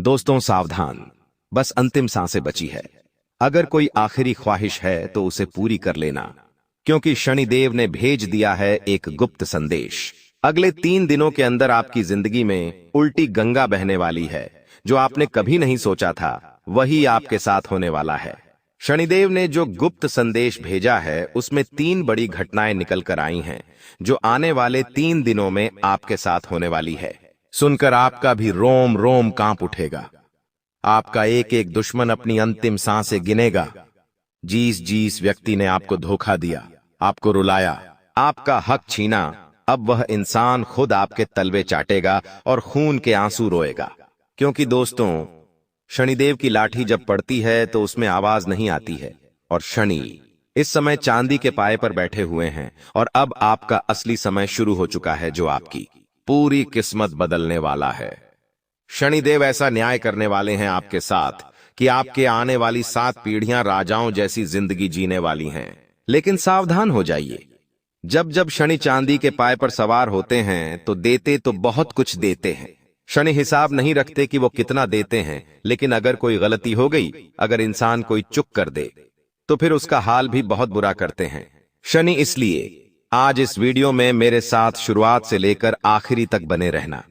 दोस्तों सावधान, बस अंतिम सांसें बची है। अगर कोई आखिरी ख्वाहिश है तो उसे पूरी कर लेना, क्योंकि शनिदेव ने भेज दिया है एक गुप्त संदेश। अगले 3 दिनों के अंदर आपकी जिंदगी में उल्टी गंगा बहने वाली है। जो आपने कभी नहीं सोचा था वही आपके साथ होने वाला है। शनिदेव ने जो गुप्त संदेश भेजा है उसमें 3 बड़ी घटनाएं निकल कर आई हैं, जो आने वाले 3 दिनों में आपके साथ होने वाली है। सुनकर आपका भी रोम रोम कांप उठेगा। आपका एक एक दुश्मन अपनी अंतिम सांसें गिनेगा। जिस व्यक्ति ने आपको धोखा दिया, आपको रुलाया, आपका हक छीना, अब वह इंसान खुद आपके तलवे चाटेगा और खून के आंसू रोएगा। क्योंकि दोस्तों, शनिदेव की लाठी जब पड़ती है तो उसमें आवाज नहीं आती है, और शनि इस समय चांदी के पाए पर बैठे हुए हैं। और अब आपका असली समय शुरू हो चुका है, जो आपकी पूरी किस्मत बदलने वाला है। शनिदेव ऐसा न्याय करने वाले हैं आपके साथ कि आपके आने वाली 7 पीढ़ियां राजाओं जैसी जिंदगी जीने वाली हैं। लेकिन सावधान हो जाइए, जब जब शनि चांदी के पाए पर सवार होते हैं तो देते तो बहुत कुछ देते हैं। शनि हिसाब नहीं रखते कि वो कितना देते हैं, लेकिन अगर कोई गलती हो गई, अगर इंसान कोई चूक कर दे, तो फिर उसका हाल भी बहुत बुरा करते हैं शनि। इसलिए आज इस वीडियो में मेरे साथ शुरुआत से लेकर आखिरी तक बने रहना,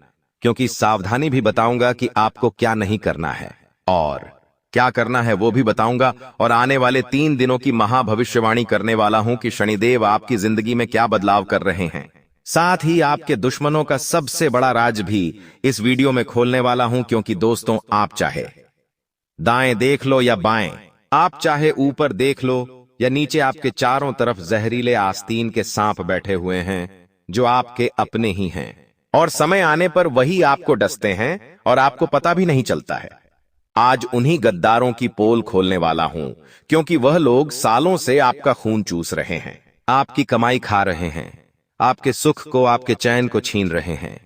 क्योंकि सावधानी भी बताऊंगा कि आपको क्या नहीं करना है और क्या करना है वो भी बताऊंगा। और आने वाले 3 दिनों की महाभविष्यवाणी करने वाला हूं कि शनिदेव आपकी जिंदगी में क्या बदलाव कर रहे हैं। साथ ही आपके दुश्मनों का सबसे बड़ा राज भी इस वीडियो में खोलने वाला हूं, क्योंकि दोस्तों, आप चाहे दाएं देख लो या बाएं, आप चाहे ऊपर देख लो या नीचे, आपके चारों तरफ जहरीले आस्तीन के सांप बैठे हुए हैं, जो आपके अपने ही हैं। और समय आने पर वही आपको डसते हैं और आपको पता भी नहीं चलता है। आज उन्हीं गद्दारों की पोल खोलने वाला हूं, क्योंकि वह लोग सालों से आपका खून चूस रहे हैं, आपकी कमाई खा रहे हैं, आपके सुख को, आपके चैन को छीन रहे हैं।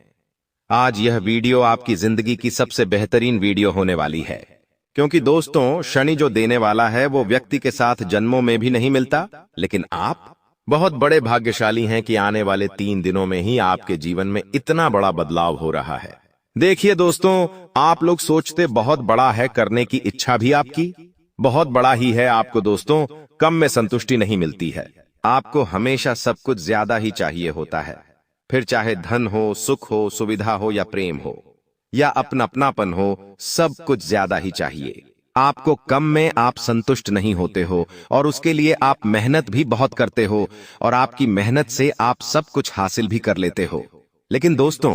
आज यह वीडियो आपकी जिंदगी की सबसे बेहतरीन वीडियो होने वाली है, क्योंकि दोस्तों, शनि जो देने वाला है वो व्यक्ति के साथ जन्मों में भी नहीं मिलता। लेकिन आप बहुत बड़े भाग्यशाली हैं कि आने वाले 3 दिनों में ही आपके जीवन में इतना बड़ा बदलाव हो रहा है। देखिए दोस्तों, आप लोग सोचते बहुत बड़ा है, करने की इच्छा भी आपकी बहुत बड़ा ही है। आपको दोस्तों कम में संतुष्टि नहीं मिलती है, आपको हमेशा सब कुछ ज्यादा ही चाहिए होता है। फिर चाहे धन हो, सुख हो, सुविधा हो या प्रेम हो या अपनापन हो, सब कुछ ज्यादा ही चाहिए। आपको कम में आप संतुष्ट नहीं होते हो और उसके लिए आप मेहनत भी बहुत करते हो और आपकी मेहनत से आप सब कुछ हासिल भी कर लेते हो। लेकिन दोस्तों,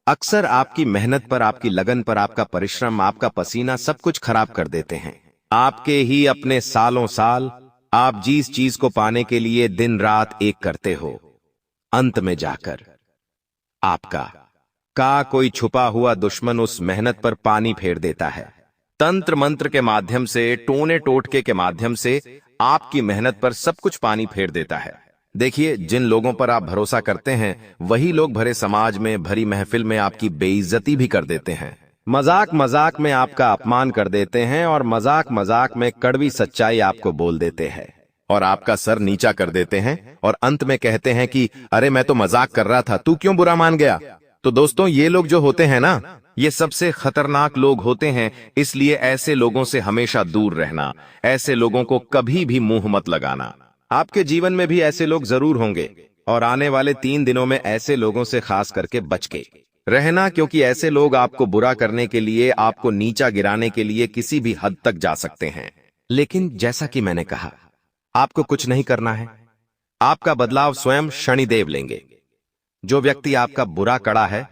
अक्सर आपकी मेहनत पर, आपकी लगन पर, आपका परिश्रम, आपका पसीना सब कुछ खराब कर देते हैं। आपके ही अपने सालों साल आप जिस चीज को पाने के लिए दिन रात एक करते हो, अंत में जाकर आपका कोई छुपा हुआ दुश्मन उस मेहनत पर पानी फेर देता है। तंत्र मंत्र के माध्यम से, टोने टोटके के माध्यम से आपकी मेहनत पर सब कुछ पानी फेर देता है। देखिए, जिन लोगों पर आप भरोसा करते हैं वही लोग भरे समाज में, भरी महफिल में आपकी बेइज्जती भी कर देते हैं। मजाक मजाक में आपका अपमान कर देते हैं और मजाक मजाक में कड़वी सच्चाई आपको बोल देते हैं और आपका सर नीचा कर देते हैं और अंत में कहते हैं कि अरे मैं तो मजाक कर रहा था, तू क्यों बुरा मान गया। तो दोस्तों, ये लोग जो होते हैं ना, ये सबसे खतरनाक लोग होते हैं। इसलिए ऐसे लोगों से हमेशा दूर रहना, ऐसे लोगों को कभी भी मुंह मत लगाना। आपके जीवन में भी ऐसे लोग जरूर होंगे और आने वाले 3 दिनों में ऐसे लोगों से खास करके बच के रहना, क्योंकि ऐसे लोग आपको बुरा करने के लिए, आपको नीचा गिराने के लिए किसी भी हद तक जा सकते हैं। लेकिन जैसा कि मैंने कहा, आपको कुछ नहीं करना है, आपका बदलाव स्वयं शनिदेव लेंगे। जो व्यक्ति आपका बुरा कड़ा है,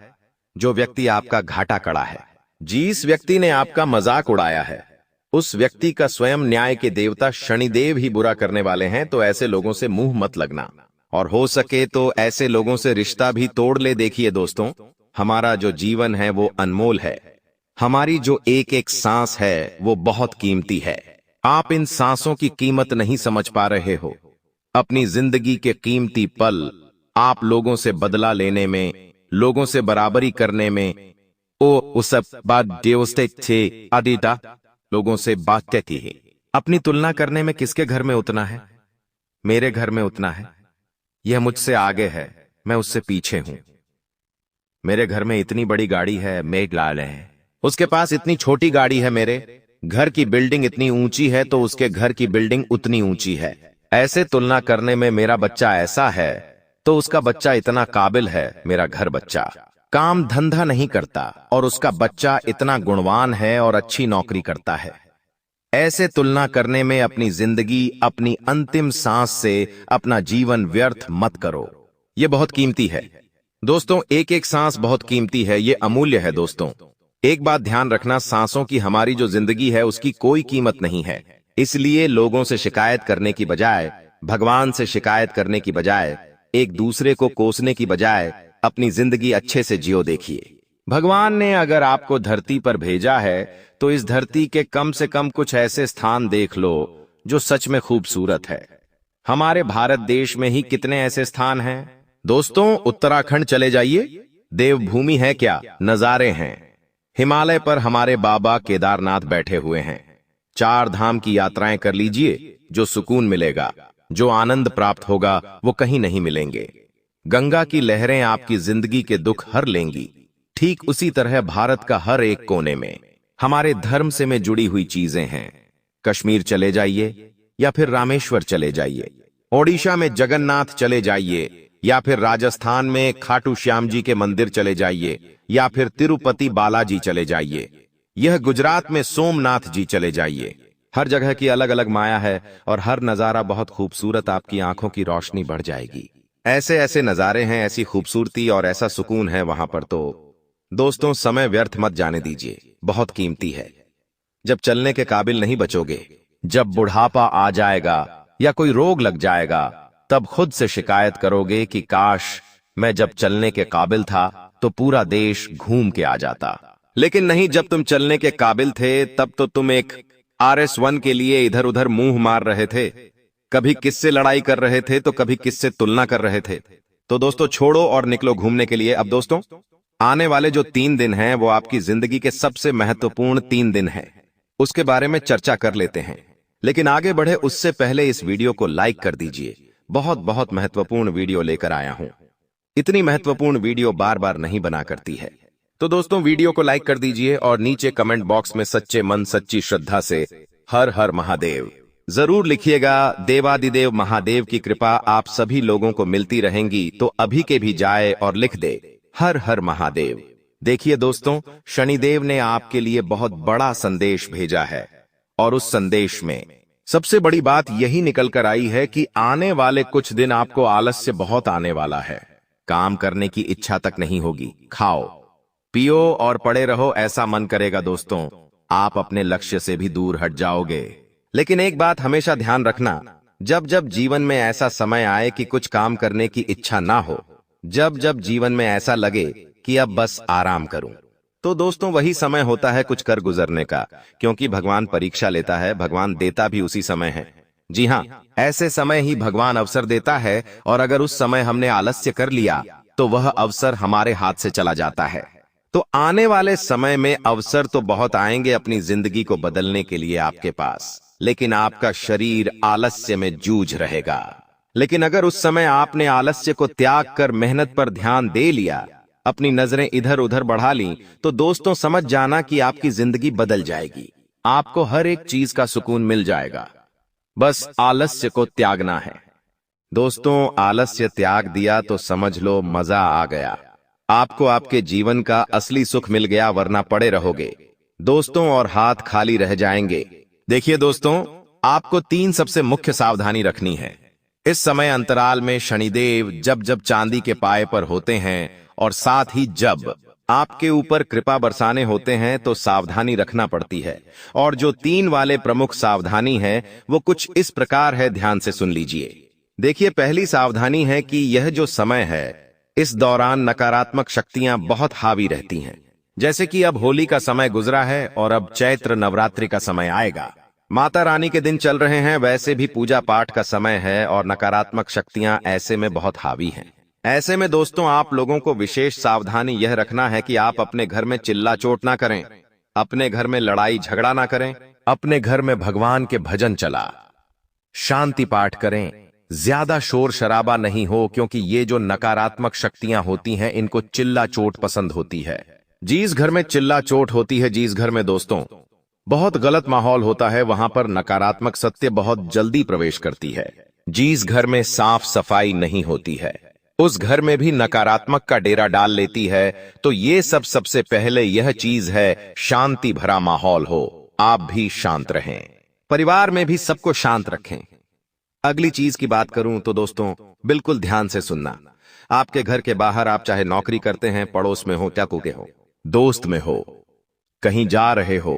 जो व्यक्ति आपका घाटा कड़ा है, जिस व्यक्ति ने आपका मजाक उड़ाया है, उस व्यक्ति का स्वयं न्याय के देवता शनिदेव ही बुरा करने वाले हैं। तो ऐसे लोगों से मुंह मत लगना और हो सके तो ऐसे लोगों से रिश्ता भी तोड़ ले। देखिए दोस्तों, हमारा जो जीवन है वो अनमोल है, हमारी जो एक एक सांस है वो बहुत कीमती है। आप इन सांसों की कीमत नहीं समझ पा रहे हो। अपनी जिंदगी के कीमती पल आप लोगों से बदला लेने में, लोगों से बराबरी करने में, लोगों से बातें की है। अपनी तुलना करने में किसके घर में उतना है? मेरे घर में उतना है। यह मुझसे आगे है, मैं उससे पीछे हूं। मेरे घर में इतनी बड़ी गाड़ी है, मेड लाल है, उसके पास इतनी छोटी गाड़ी है, मेरे घर की बिल्डिंग इतनी ऊंची है तो उसके घर की बिल्डिंग उतनी ऊंची है। ऐसे तुलना करने में मेरा बच्चा ऐसा है तो उसका बच्चा इतना काबिल है। मेरा घर बच्चा काम धंधा नहीं करता और उसका बच्चा इतना गुणवान है और अच्छी नौकरी करता है। ऐसे तुलना करने में अपनी जिंदगी, अपनी अंतिम सांस से अपना जीवन व्यर्थ मत करो। ये बहुत कीमती है दोस्तों, एक एक सांस बहुत कीमती है, ये अमूल्य है दोस्तों। एक बात ध्यान रखना, सांसों की हमारी जो जिंदगी है उसकी कोई कीमत नहीं है। इसलिए लोगों से शिकायत करने की बजाय, भगवान से शिकायत करने की बजाय, एक दूसरे को कोसने की बजाय अपनी जिंदगी अच्छे से जियो। देखिए, भगवान ने अगर आपको धरती पर भेजा है तो इस धरती के कम से कम कुछ ऐसे स्थान देख लो जो सच में खूबसूरत है। हमारे भारत देश में ही कितने ऐसे स्थान हैं दोस्तों। उत्तराखंड चले जाइए, देवभूमि है क्या, नजारे हैं। हिमालय पर हमारे बाबा केदारनाथ बैठे हुए हैं। 4 धाम की यात्राएं कर लीजिए, जो सुकून मिलेगा, जो आनंद प्राप्त होगा वो कहीं नहीं मिलेंगे। गंगा की लहरें आपकी जिंदगी के दुख हर लेंगी। ठीक उसी तरह भारत का हर एक कोने में हमारे धर्म से में जुड़ी हुई चीजें हैं। कश्मीर चले जाइए या फिर रामेश्वर चले जाइए, ओडिशा में जगन्नाथ चले जाइए या फिर राजस्थान में खाटू श्याम जी के मंदिर चले जाइए या फिर तिरुपति बालाजी चले जाइए, यह गुजरात में सोमनाथ जी चले जाइए। हर जगह की अलग अलग माया है और हर नजारा बहुत खूबसूरत, आपकी आंखों की रोशनी बढ़ जाएगी। ऐसे ऐसे नजारे हैं, ऐसी खूबसूरती और ऐसा सुकून है वहां पर। तो दोस्तों, समय व्यर्थ मत जाने दीजिए, बहुत कीमती है। जब चलने के काबिल नहीं बचोगे, जब बुढ़ापा आ जाएगा या कोई रोग लग जाएगा, तब खुद से शिकायत करोगे कि काश मैं जब चलने के काबिल था तो पूरा देश घूम के आ जाता। लेकिन नहीं, जब तुम चलने के काबिल थे तब तो तुम एक RS1 के लिए इधर उधर मुंह मार रहे थे, कभी किससे लड़ाई कर रहे थे तो कभी किससे तुलना कर रहे थे। तो दोस्तों, छोड़ो और निकलो घूमने के लिए। अब दोस्तों, आने वाले जो 3 दिन हैं वो आपकी जिंदगी के सबसे महत्वपूर्ण 3 दिन हैं। उसके बारे में चर्चा कर लेते हैं, लेकिन आगे बढ़े उससे पहले इस वीडियो को लाइक कर दीजिए। बहुत बहुत महत्वपूर्ण वीडियो लेकर आया हूं। इतनी महत्वपूर्ण वीडियो बार बार नहीं बना करती है। तो दोस्तों, वीडियो को लाइक कर दीजिए और नीचे कमेंट बॉक्स में सच्चे मन सच्ची श्रद्धा से हर हर महादेव जरूर लिखिएगा। देवादिदेव महादेव की कृपा आप सभी लोगों को मिलती रहेंगी, तो अभी के भी जाए और लिख दे हर हर महादेव। देखिए दोस्तों, शनिदेव ने आपके लिए बहुत बड़ा संदेश भेजा है और उस संदेश में सबसे बड़ी बात यही निकल कर आई है कि आने वाले कुछ दिन आपको आलस्य बहुत आने वाला है। काम करने की इच्छा तक नहीं होगी। खाओ पियो और पड़े रहो, ऐसा मन करेगा दोस्तों। आप अपने लक्ष्य से भी दूर हट जाओगे। लेकिन एक बात हमेशा ध्यान रखना, जब जब जीवन में ऐसा समय आए कि कुछ काम करने की इच्छा ना हो, जब जब जीवन में ऐसा लगे कि अब बस आराम करूं, तो दोस्तों वही समय होता है कुछ कर गुजरने का। क्योंकि भगवान परीक्षा लेता है, भगवान देता भी उसी समय है। जी हाँ, ऐसे समय ही भगवान अवसर देता है और अगर उस समय हमने आलस्य कर लिया तो वह अवसर हमारे हाथ से चला जाता है। तो आने वाले समय में अवसर तो बहुत आएंगे अपनी जिंदगी को बदलने के लिए आपके पास, लेकिन आपका शरीर आलस्य में जूझ रहेगा। लेकिन अगर उस समय आपने आलस्य को त्याग कर मेहनत पर ध्यान दे लिया, अपनी नजरें इधर उधर बढ़ा ली, तो दोस्तों समझ जाना कि आपकी जिंदगी बदल जाएगी। आपको हर एक चीज का सुकून मिल जाएगा। बस आलस्य को त्यागना है। दोस्तों, आलस्य त्याग दिया तो समझ लो मजा आ गया। आपको आपके जीवन का असली सुख मिल गया, वरना पड़े रहोगे दोस्तों और हाथ खाली रह जाएंगे। देखिए दोस्तों, आपको 3 सबसे मुख्य सावधानी रखनी है। इस समय अंतराल में शनिदेव जब जब चांदी के पाए पर होते हैं और साथ ही जब आपके ऊपर कृपा बरसाने होते हैं तो सावधानी रखना पड़ती है। और जो 3 वाले प्रमुख सावधानी है वो कुछ इस प्रकार है, ध्यान से सुन लीजिए। देखिए, पहली सावधानी है कि यह जो समय है इस दौरान नकारात्मक शक्तियां बहुत हावी रहती हैं। जैसे कि अब होली का समय गुजरा है और अब चैत्र नवरात्रि का समय आएगा। माता रानी के दिन चल रहे हैं, वैसे भी पूजा पाठ का समय है और नकारात्मक शक्तियां ऐसे में बहुत हावी हैं। ऐसे में दोस्तों आप लोगों को विशेष सावधानी यह रखना है कि आप अपने घर में चिल्ला चोट ना करें, अपने घर में लड़ाई झगड़ा ना करें, अपने घर में भगवान के भजन चला शांति पाठ करें, ज्यादा शोर शराबा नहीं हो, क्योंकि ये जो नकारात्मक शक्तियां होती हैं इनको चिल्ला चोट पसंद होती है। जिस घर में चिल्ला चोट होती है, जिस घर में दोस्तों बहुत गलत माहौल होता है, वहां पर नकारात्मक सत्य बहुत जल्दी प्रवेश करती है। जिस घर में साफ सफाई नहीं होती है, उस घर में भी नकारात्मक का डेरा डाल लेती है। तो ये सबसे पहले यह चीज है, शांति भरा माहौल हो, आप भी शांत रहें, परिवार में भी सबको शांत रखें। अगली चीज की बात करूं तो दोस्तों बिल्कुल ध्यान से सुनना। आपके घर के बाहर आप चाहे नौकरी करते हैं, पड़ोस में हो, क्या कुके हो, दोस्त में हो, कहीं जा रहे हो,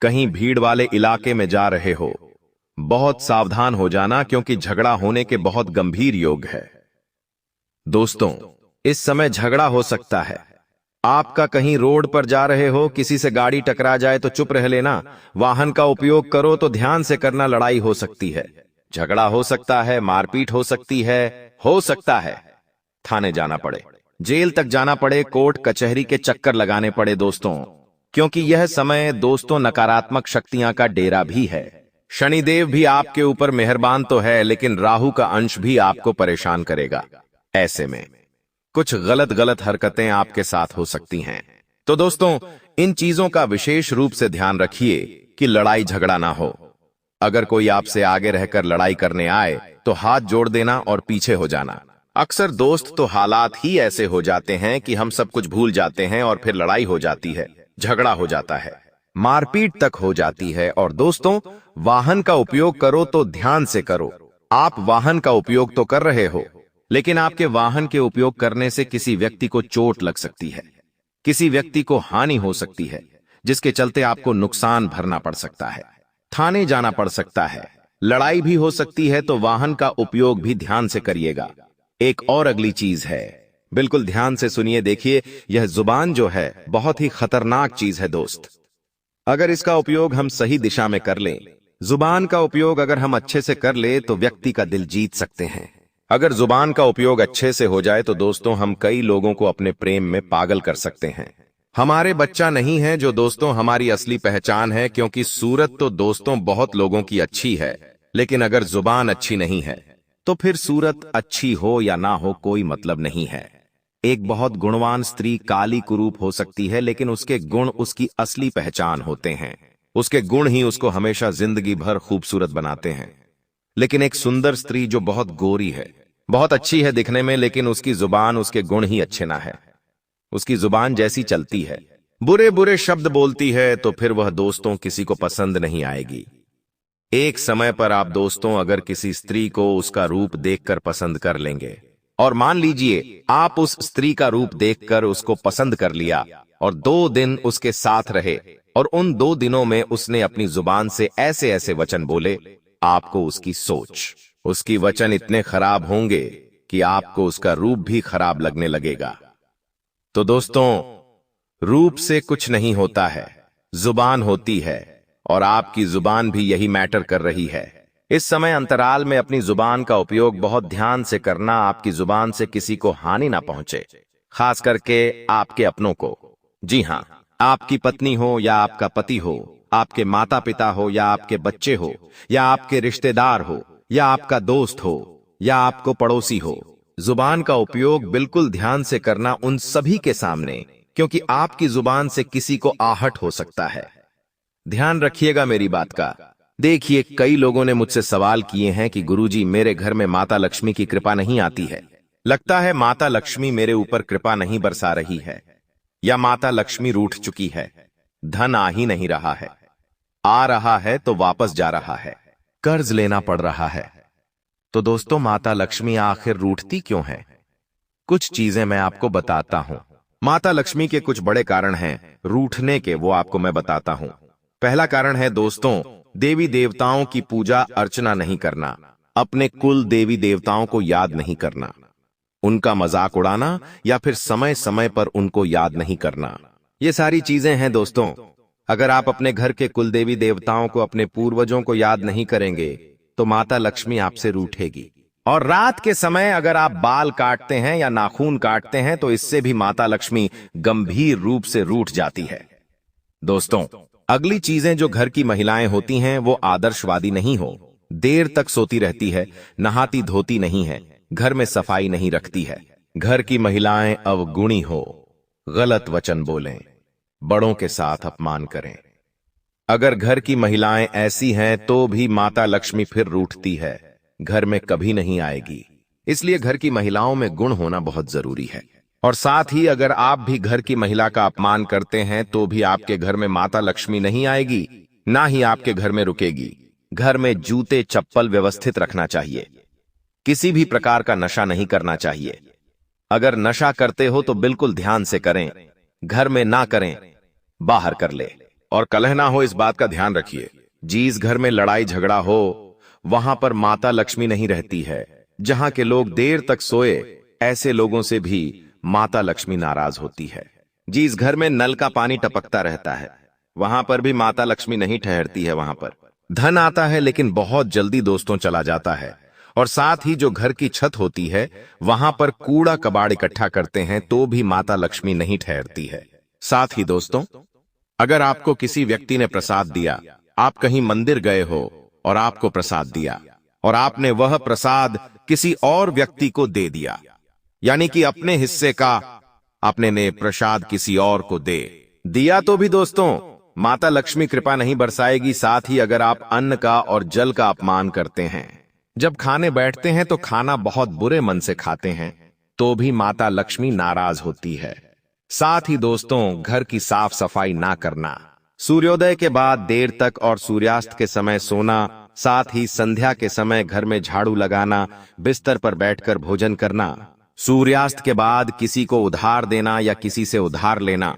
कहीं भीड़ वाले इलाके में जा रहे हो, बहुत सावधान हो जाना, क्योंकि झगड़ा होने के बहुत गंभीर योग है। दोस्तों इस समय झगड़ा हो सकता है। आपका कहीं रोड पर जा रहे हो, किसी से गाड़ी टकरा जाए तो चुप रह लेना, वाहन का उपयोग करो तो ध्यान से करना, लड़ाई हो सकती है, झगड़ा हो सकता है, मारपीट हो सकती है, हो सकता है थाने जाना पड़े, जेल तक जाना पड़े, कोर्ट कचहरी के चक्कर लगाने पड़े दोस्तों, क्योंकि यह समय दोस्तों नकारात्मक शक्तियां का डेरा भी है। शनिदेव भी आपके ऊपर मेहरबान तो है, लेकिन राहु का अंश भी आपको परेशान करेगा। ऐसे में कुछ गलत हरकतें आपके साथ हो सकती हैं। तो दोस्तों इन चीजों का विशेष रूप से ध्यान रखिए कि लड़ाई झगड़ा ना हो। अगर कोई आपसे आगे रहकर लड़ाई करने आए तो हाथ जोड़ देना और पीछे हो जाना। अक्सर दोस्त तो हालात ही ऐसे हो जाते हैं कि हम सब कुछ भूल जाते हैं और फिर लड़ाई हो जाती है, झगड़ा हो जाता है, मारपीट तक हो जाती है। और दोस्तों वाहन का उपयोग करो तो ध्यान से करो। आप वाहन का उपयोग तो कर रहे हो, लेकिन आपके वाहन के उपयोग करने से किसी व्यक्ति को चोट लग सकती है, किसी व्यक्ति को हानि हो सकती है, जिसके चलते आपको नुकसान भरना पड़ सकता है, थाने जाना पड़ सकता है, लड़ाई भी हो सकती है। तो वाहन का उपयोग भी ध्यान से करिएगा। एक और अगली चीज है, बिल्कुल ध्यान से सुनिए, देखिए यह जुबान जो है बहुत ही खतरनाक चीज है दोस्त। अगर इसका उपयोग हम सही दिशा में कर लें, जुबान का उपयोग अगर हम अच्छे से कर ले तो व्यक्ति का दिल जीत सकते हैं। अगर जुबान का उपयोग अच्छे से हो जाए तो दोस्तों हम कई लोगों को अपने प्रेम में पागल कर सकते हैं। हमारे बच्चा नहीं है जो दोस्तों हमारी असली पहचान है, क्योंकि सूरत तो दोस्तों बहुत लोगों की अच्छी है, लेकिन अगर जुबान अच्छी नहीं है तो फिर सूरत अच्छी हो या ना हो कोई मतलब नहीं है। एक बहुत गुणवान स्त्री काली कुरूप हो सकती है, लेकिन उसके गुण उसकी असली पहचान होते हैं। उसके गुण ही उसको हमेशा जिंदगी भर खूबसूरत बनाते हैं। लेकिन एक सुंदर स्त्री जो बहुत गोरी है, बहुत अच्छी है दिखने में, लेकिन उसकी जुबान उसके गुण ही अच्छे ना है, उसकी जुबान जैसी चलती है, बुरे बुरे शब्द बोलती है, तो फिर वह दोस्तों किसी को पसंद नहीं आएगी। एक समय पर आप दोस्तों अगर किसी स्त्री को उसका रूप देखकर पसंद कर लेंगे, और मान लीजिए आप उस स्त्री का रूप देखकर उसको पसंद कर लिया और 2 दिन उसके साथ रहे, और उन 2 दिनों में उसने अपनी जुबान से ऐसे ऐसे वचन बोले, आपको उसकी सोच, उसकी वचन इतने खराब होंगे कि आपको उसका रूप भी खराब लगने लगेगा। तो दोस्तों रूप से कुछ नहीं होता है, जुबान होती है, और आपकी जुबान भी यही मैटर कर रही है। इस समय अंतराल में अपनी जुबान का उपयोग बहुत ध्यान से करना, आपकी जुबान से किसी को हानि ना पहुंचे, खास करके आपके अपनों को। जी हां, आपकी पत्नी हो या आपका पति हो, आपके माता पिता हो या आपके बच्चे हो, या आपके रिश्तेदार हो, या आपका दोस्त हो, या आपको पड़ोसी हो, जुबान का उपयोग बिल्कुल ध्यान से करना उन सभी के सामने, क्योंकि आपकी जुबान से किसी को आहट हो सकता है। ध्यान रखिएगा मेरी बात का। देखिए कई लोगों ने मुझसे सवाल किए हैं कि गुरुजी मेरे घर में माता लक्ष्मी की कृपा नहीं आती है, लगता है माता लक्ष्मी मेरे ऊपर कृपा नहीं बरसा रही है, या माता लक्ष्मी रूठ चुकी है, धन आ ही नहीं रहा है, आ रहा है तो वापस जा रहा है, कर्ज लेना पड़ रहा है। तो दोस्तों माता लक्ष्मी आखिर रूठती क्यों है? कुछ चीजें मैं आपको बताता हूं। माता लक्ष्मी के कुछ बड़े कारण हैं रूठने के, वो आपको मैं बताता हूं। पहला कारण है दोस्तों देवी देवताओं की पूजा अर्चना नहीं करना, अपने कुल देवी देवताओं को याद नहीं करना, उनका मजाक उड़ाना, या फिर समय समय पर उनको याद नहीं करना। ये सारी चीजें हैं दोस्तों। अगर आप अपने घर के कुल देवी देवताओं को, अपने पूर्वजों को याद नहीं करेंगे तो माता लक्ष्मी आपसे रूठेगी। और रात के समय अगर आप बाल काटते हैं या नाखून काटते हैं तो इससे भी माता लक्ष्मी गंभीर रूप से रूठ जाती है। दोस्तों अगली चीजें जो घर की महिलाएं होती हैं वो आदर्शवादी नहीं हो, देर तक सोती रहती है, नहाती धोती नहीं है, घर में सफाई नहीं रखती है, घर की महिलाएं अवगुणी हो, गलत वचन बोलें, बड़ों के साथ अपमान करें। अगर घर की महिलाएं ऐसी हैं तो भी माता लक्ष्मी फिर रूठती है, घर में कभी नहीं आएगी। इसलिए घर की महिलाओं में गुण होना बहुत जरूरी है। और साथ ही अगर आप भी घर की महिला का अपमान करते हैं तो भी आपके घर में माता लक्ष्मी नहीं आएगी, ना ही आपके घर में रुकेगी। घर में जूते चप्पल व्यवस्थित रखना चाहिए। किसी भी प्रकार का नशा नहीं करना चाहिए। अगर नशा करते हो तो बिल्कुल ध्यान से करें, घर में ना करें, बाहर कर ले। और कलह ना हो, इस बात का ध्यान रखिए। जिस घर में लड़ाई झगड़ा हो वहां पर माता लक्ष्मी नहीं रहती है। जहां के लोग देर तक सोए, ऐसे लोगों से भी माता लक्ष्मी नाराज होती है। जिस घर में नल का पानी टपकता रहता है वहां पर भी माता लक्ष्मी नहीं ठहरती है। वहां पर धन आता है लेकिन बहुत जल्दी दोस्तों चला जाता है। और साथ ही जो घर की छत होती है वहां पर कूड़ा कबाड़ इकट्ठा करते हैं तो भी माता लक्ष्मी नहीं ठहरती है। साथ ही दोस्तों, अगर आपको किसी व्यक्ति ने प्रसाद दिया, आप कहीं मंदिर गए हो और आपको प्रसाद दिया और आपने वह प्रसाद किसी और व्यक्ति को दे दिया, यानी कि अपने हिस्से का आपने ने प्रसाद किसी और को दे दिया, तो भी दोस्तों माता लक्ष्मी कृपा नहीं बरसाएगी। साथ ही अगर आप अन्न का और जल का अपमान करते हैं, जब खाने बैठते हैं तो खाना बहुत बुरे मन से खाते हैं, तो भी माता लक्ष्मी नाराज होती है। साथ ही दोस्तों, घर की साफ सफाई ना करना, सूर्योदय के बाद देर तक और सूर्यास्त के समय सोना, साथ ही संध्या के समय घर में झाड़ू लगाना, बिस्तर पर बैठकर भोजन करना, सूर्यास्त के बाद किसी को उधार देना या किसी से उधार लेना,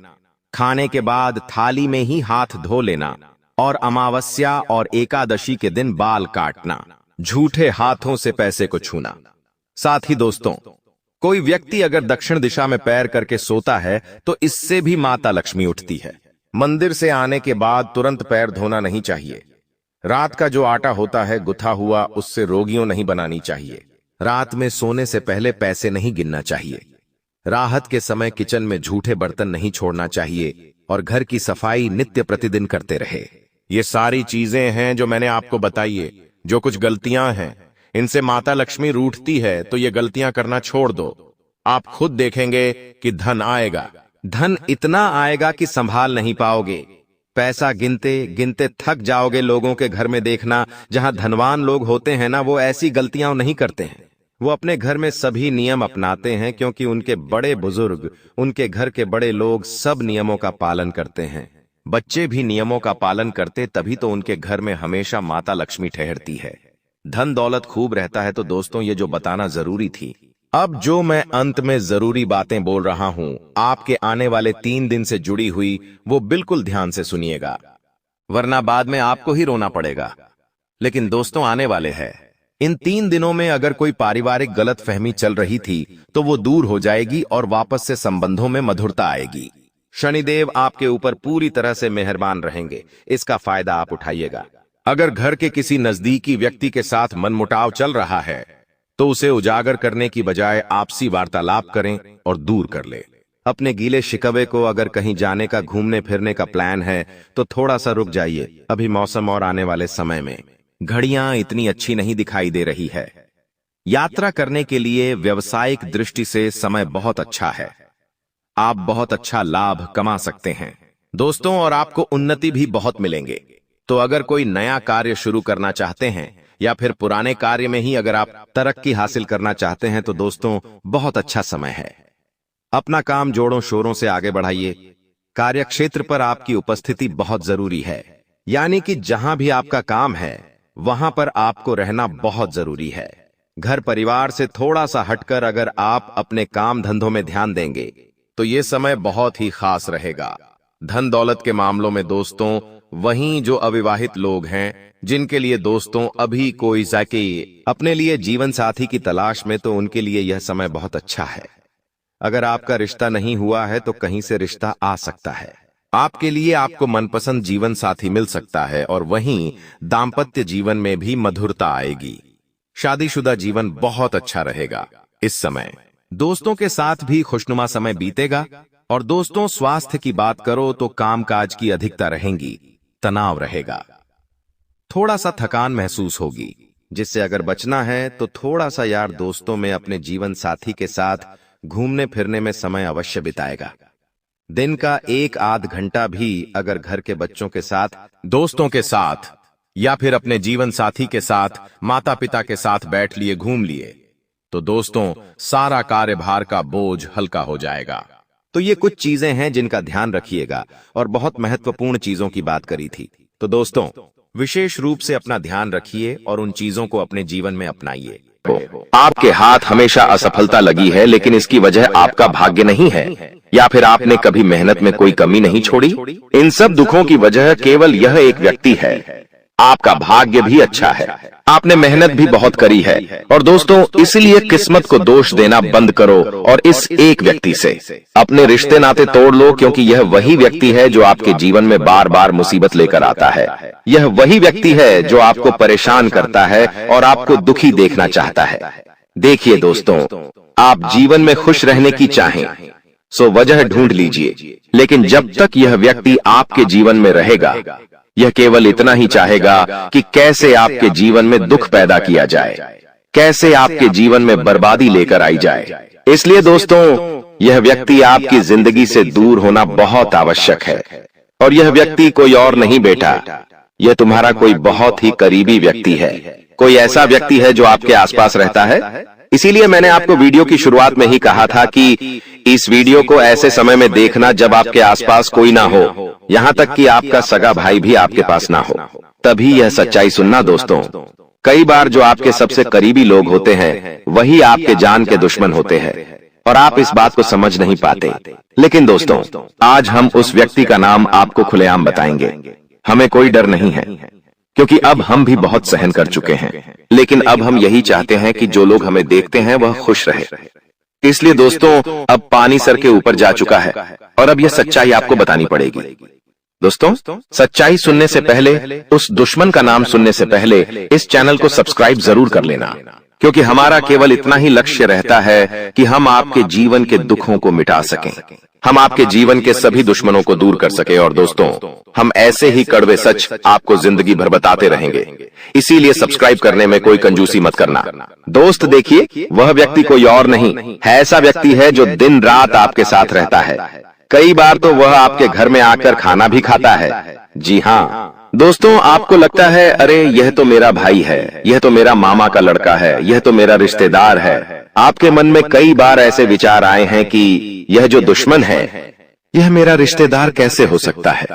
खाने के बाद थाली में ही हाथ धो लेना, और अमावस्या और एकादशी के दिन बाल काटना, झूठे हाथों से पैसे को छूना। साथ ही दोस्तों, कोई व्यक्ति अगर दक्षिण दिशा में पैर करके सोता है तो इससे भी माता लक्ष्मी उठती है। मंदिर से आने के बाद तुरंत पैर धोना नहीं चाहिए। रात का जो आटा होता है गुथा हुआ, उससे रोगियों नहीं बनानी चाहिए। रात में सोने से पहले पैसे नहीं गिनना चाहिए। राहत के समय किचन में झूठे बर्तन नहीं छोड़ना चाहिए और घर की सफाई नित्य प्रतिदिन करते रहे। ये सारी चीजें हैं जो मैंने आपको बताई है। जो कुछ गलतियां हैं इनसे माता लक्ष्मी रूठती है, तो ये गलतियां करना छोड़ दो। आप खुद देखेंगे कि धन आएगा। धन इतना आएगा कि संभाल नहीं पाओगे। पैसा गिनते गिनते थक जाओगे। लोगों के घर में देखना, जहां धनवान लोग होते हैं ना, वो ऐसी गलतियां नहीं करते हैं। वो अपने घर में सभी नियम अपनाते हैं, क्योंकि उनके बड़े बुजुर्ग, उनके घर के बड़े लोग सब नियमों का पालन करते हैं। बच्चे भी नियमों का पालन करते, तभी तो उनके घर में हमेशा माता लक्ष्मी ठहरती है। धन दौलत खूब रहता है। तो दोस्तों, ये जो बताना जरूरी थी। अब जो मैं अंत में जरूरी बातें बोल रहा हूं, आपके आने वाले 3 दिन से जुड़ी हुई, वो बिल्कुल ध्यान से सुनिएगा, वरना बाद में आपको ही रोना पड़ेगा। लेकिन दोस्तों, आने वाले हैं। इन 3 दिनों में अगर कोई पारिवारिक गलतफहमी चल रही थी तो वो दूर हो जाएगी और वापस से संबंधों में मधुरता आएगी। शनिदेव आपके ऊपर पूरी तरह से मेहरबान रहेंगे। इसका फायदा आप उठाइएगा। अगर घर के किसी नजदीकी व्यक्ति के साथ मनमुटाव चल रहा है तो उसे उजागर करने की बजाय आपसी वार्तालाप करें और दूर कर ले। अपने गीले शिकवे को, अगर कहीं जाने का, घूमने फिरने का प्लान है तो थोड़ा सा रुक जाइए। अभी मौसम और आने वाले समय में घड़ियां इतनी अच्छी नहीं दिखाई दे रही है। यात्रा करने के लिए व्यावसायिक दृष्टि से समय बहुत अच्छा है। आप बहुत अच्छा लाभ कमा सकते हैं दोस्तों, और आपको उन्नति भी बहुत मिलेंगे। तो अगर कोई नया कार्य शुरू करना चाहते हैं या फिर पुराने कार्य में ही अगर आप तरक्की हासिल करना चाहते हैं तो दोस्तों, बहुत अच्छा समय है। अपना काम जोरों शोरों से आगे बढ़ाइए। कार्य क्षेत्र पर आपकी उपस्थिति बहुत जरूरी है, यानी कि जहां भी आपका काम है वहां पर आपको रहना बहुत जरूरी है। घर परिवार से थोड़ा सा हटकर अगर आप अपने काम धंधों में ध्यान देंगे तो ये समय बहुत ही खास रहेगा। धन दौलत के मामलों में दोस्तों, वहीं जो अविवाहित लोग हैं, जिनके लिए दोस्तों अभी कोई जाके अपने लिए जीवन साथी की तलाश में, तो उनके लिए यह समय बहुत अच्छा है। अगर आपका रिश्ता नहीं हुआ है तो कहीं से रिश्ता आ सकता है। आपके लिए आपको मनपसंद जीवन साथी मिल सकता है और वहीं दाम्पत्य जीवन में भी मधुरता आएगी। शादीशुदा जीवन बहुत अच्छा रहेगा। इस समय दोस्तों के साथ भी खुशनुमा समय बीतेगा। और दोस्तों, स्वास्थ्य की बात करो तो कामकाज की अधिकता रहेगी, तनाव रहेगा, थोड़ा सा थकान महसूस होगी, जिससे अगर बचना है तो थोड़ा सा यार दोस्तों में अपने जीवन साथी के साथ घूमने फिरने में समय अवश्य बिताएगा। दिन का एक आध घंटा भी अगर घर के बच्चों के साथ, दोस्तों के साथ या फिर अपने जीवन साथी के साथ, माता पिता के साथ बैठ लिए, घूम लिए, तो दोस्तों सारा कार्यभार का बोझ हल्का हो जाएगा। तो ये कुछ चीजें हैं जिनका ध्यान रखिएगा और बहुत महत्वपूर्ण चीजों की बात करी थी। तो दोस्तों विशेष रूप से अपना ध्यान रखिए और उन चीजों को अपने जीवन में अपनाइए। आपके हाथ हमेशा असफलता लगी है, लेकिन इसकी वजह आपका भाग्य नहीं है, या फिर आपने कभी मेहनत में कोई कमी नहीं छोड़ी। इन सब दुखों की वजह केवल यह एक व्यक्ति है। आपका भाग्य भी अच्छा है, आपने मेहनत भी बहुत करी है। और दोस्तों इसलिए किस्मत को दोष देना बंद करो और इस एक व्यक्ति से अपने रिश्ते नाते तोड़ लो, क्योंकि यह वही व्यक्ति है जो आपके जीवन में बार बार मुसीबत लेकर आता है। यह वही व्यक्ति है जो आपको परेशान करता है और आपको दुखी देखना चाहता है। देखिए दोस्तों, आप जीवन में खुश रहने की चाहें सो वजह ढूंढ लीजिए, लेकिन जब तक यह व्यक्ति आपके जीवन में रहेगा, यह केवल इतना ही चाहेगा कि कैसे आपके जीवन में दुख पैदा किया जाए, कैसे आपके जीवन में बर्बादी लेकर आई जाए। इसलिए दोस्तों यह व्यक्ति आपकी जिंदगी से दूर होना बहुत आवश्यक है। और यह व्यक्ति कोई और नहीं बेटा, यह तुम्हारा कोई बहुत ही करीबी व्यक्ति है, कोई ऐसा व्यक्ति है जो आपके आसपास रहता है। इसीलिए मैंने आपको वीडियो की शुरुआत में ही कहा था कि इस वीडियो को ऐसे समय में देखना जब आपके आसपास कोई ना हो, यहाँ तक कि आपका सगा भाई भी आपके पास ना हो, तभी यह सच्चाई सुनना। दोस्तों कई बार जो आपके सबसे करीबी लोग होते हैं वही आपके जान के दुश्मन होते हैं और आप इस बात को समझ नहीं पाते। लेकिन दोस्तों आज हम उस व्यक्ति का नाम आपको खुलेआम बताएंगे। हमें कोई डर नहीं है, क्योंकि अब हम भी बहुत सहन कर चुके हैं, लेकिन अब हम यही चाहते हैं कि जो लोग हमें देखते हैं वह खुश रहे। इसलिए दोस्तों अब पानी सर के ऊपर जा चुका है और अब यह सच्चाई आपको बतानी पड़ेगी। दोस्तों सच्चाई सुनने से पहले, उस दुश्मन का नाम सुनने से पहले इस चैनल को सब्सक्राइब जरूर कर लेना, क्योंकि हमारा केवल इतना ही लक्ष्य रहता है कि हम आपके जीवन के दुखों को मिटा सकें, हम आपके जीवन के सभी दुश्मनों को दूर कर सके। और दोस्तों हम ऐसे ही कड़वे सच आपको जिंदगी भर बताते रहेंगे, इसीलिए सब्सक्राइब करने में कोई कंजूसी मत करना। दोस्त देखिए, वह व्यक्ति कोई और नहीं है, ऐसा व्यक्ति है जो दिन रात आपके साथ रहता है। कई बार तो वह आपके घर में आकर खाना भी खाता है। जी हाँ दोस्तों, आपको लगता है अरे यह तो मेरा भाई है, यह तो मेरा मामा का लड़का है, यह तो मेरा रिश्तेदार है। आपके मन में कई बार ऐसे विचार आए हैं कि यह जो दुश्मन है यह मेरा रिश्तेदार कैसे हो सकता है,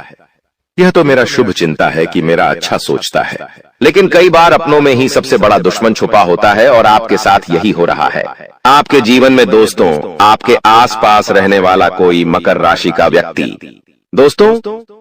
यह तो मेरा शुभ चिंता है कि मेरा अच्छा सोचता है। लेकिन कई बार अपनों में ही सबसे बड़ा दुश्मन छुपा होता है और आपके साथ यही हो रहा है। आपके जीवन में दोस्तों आपके आसपास रहने वाला कोई मकर राशि का व्यक्ति दोस्तों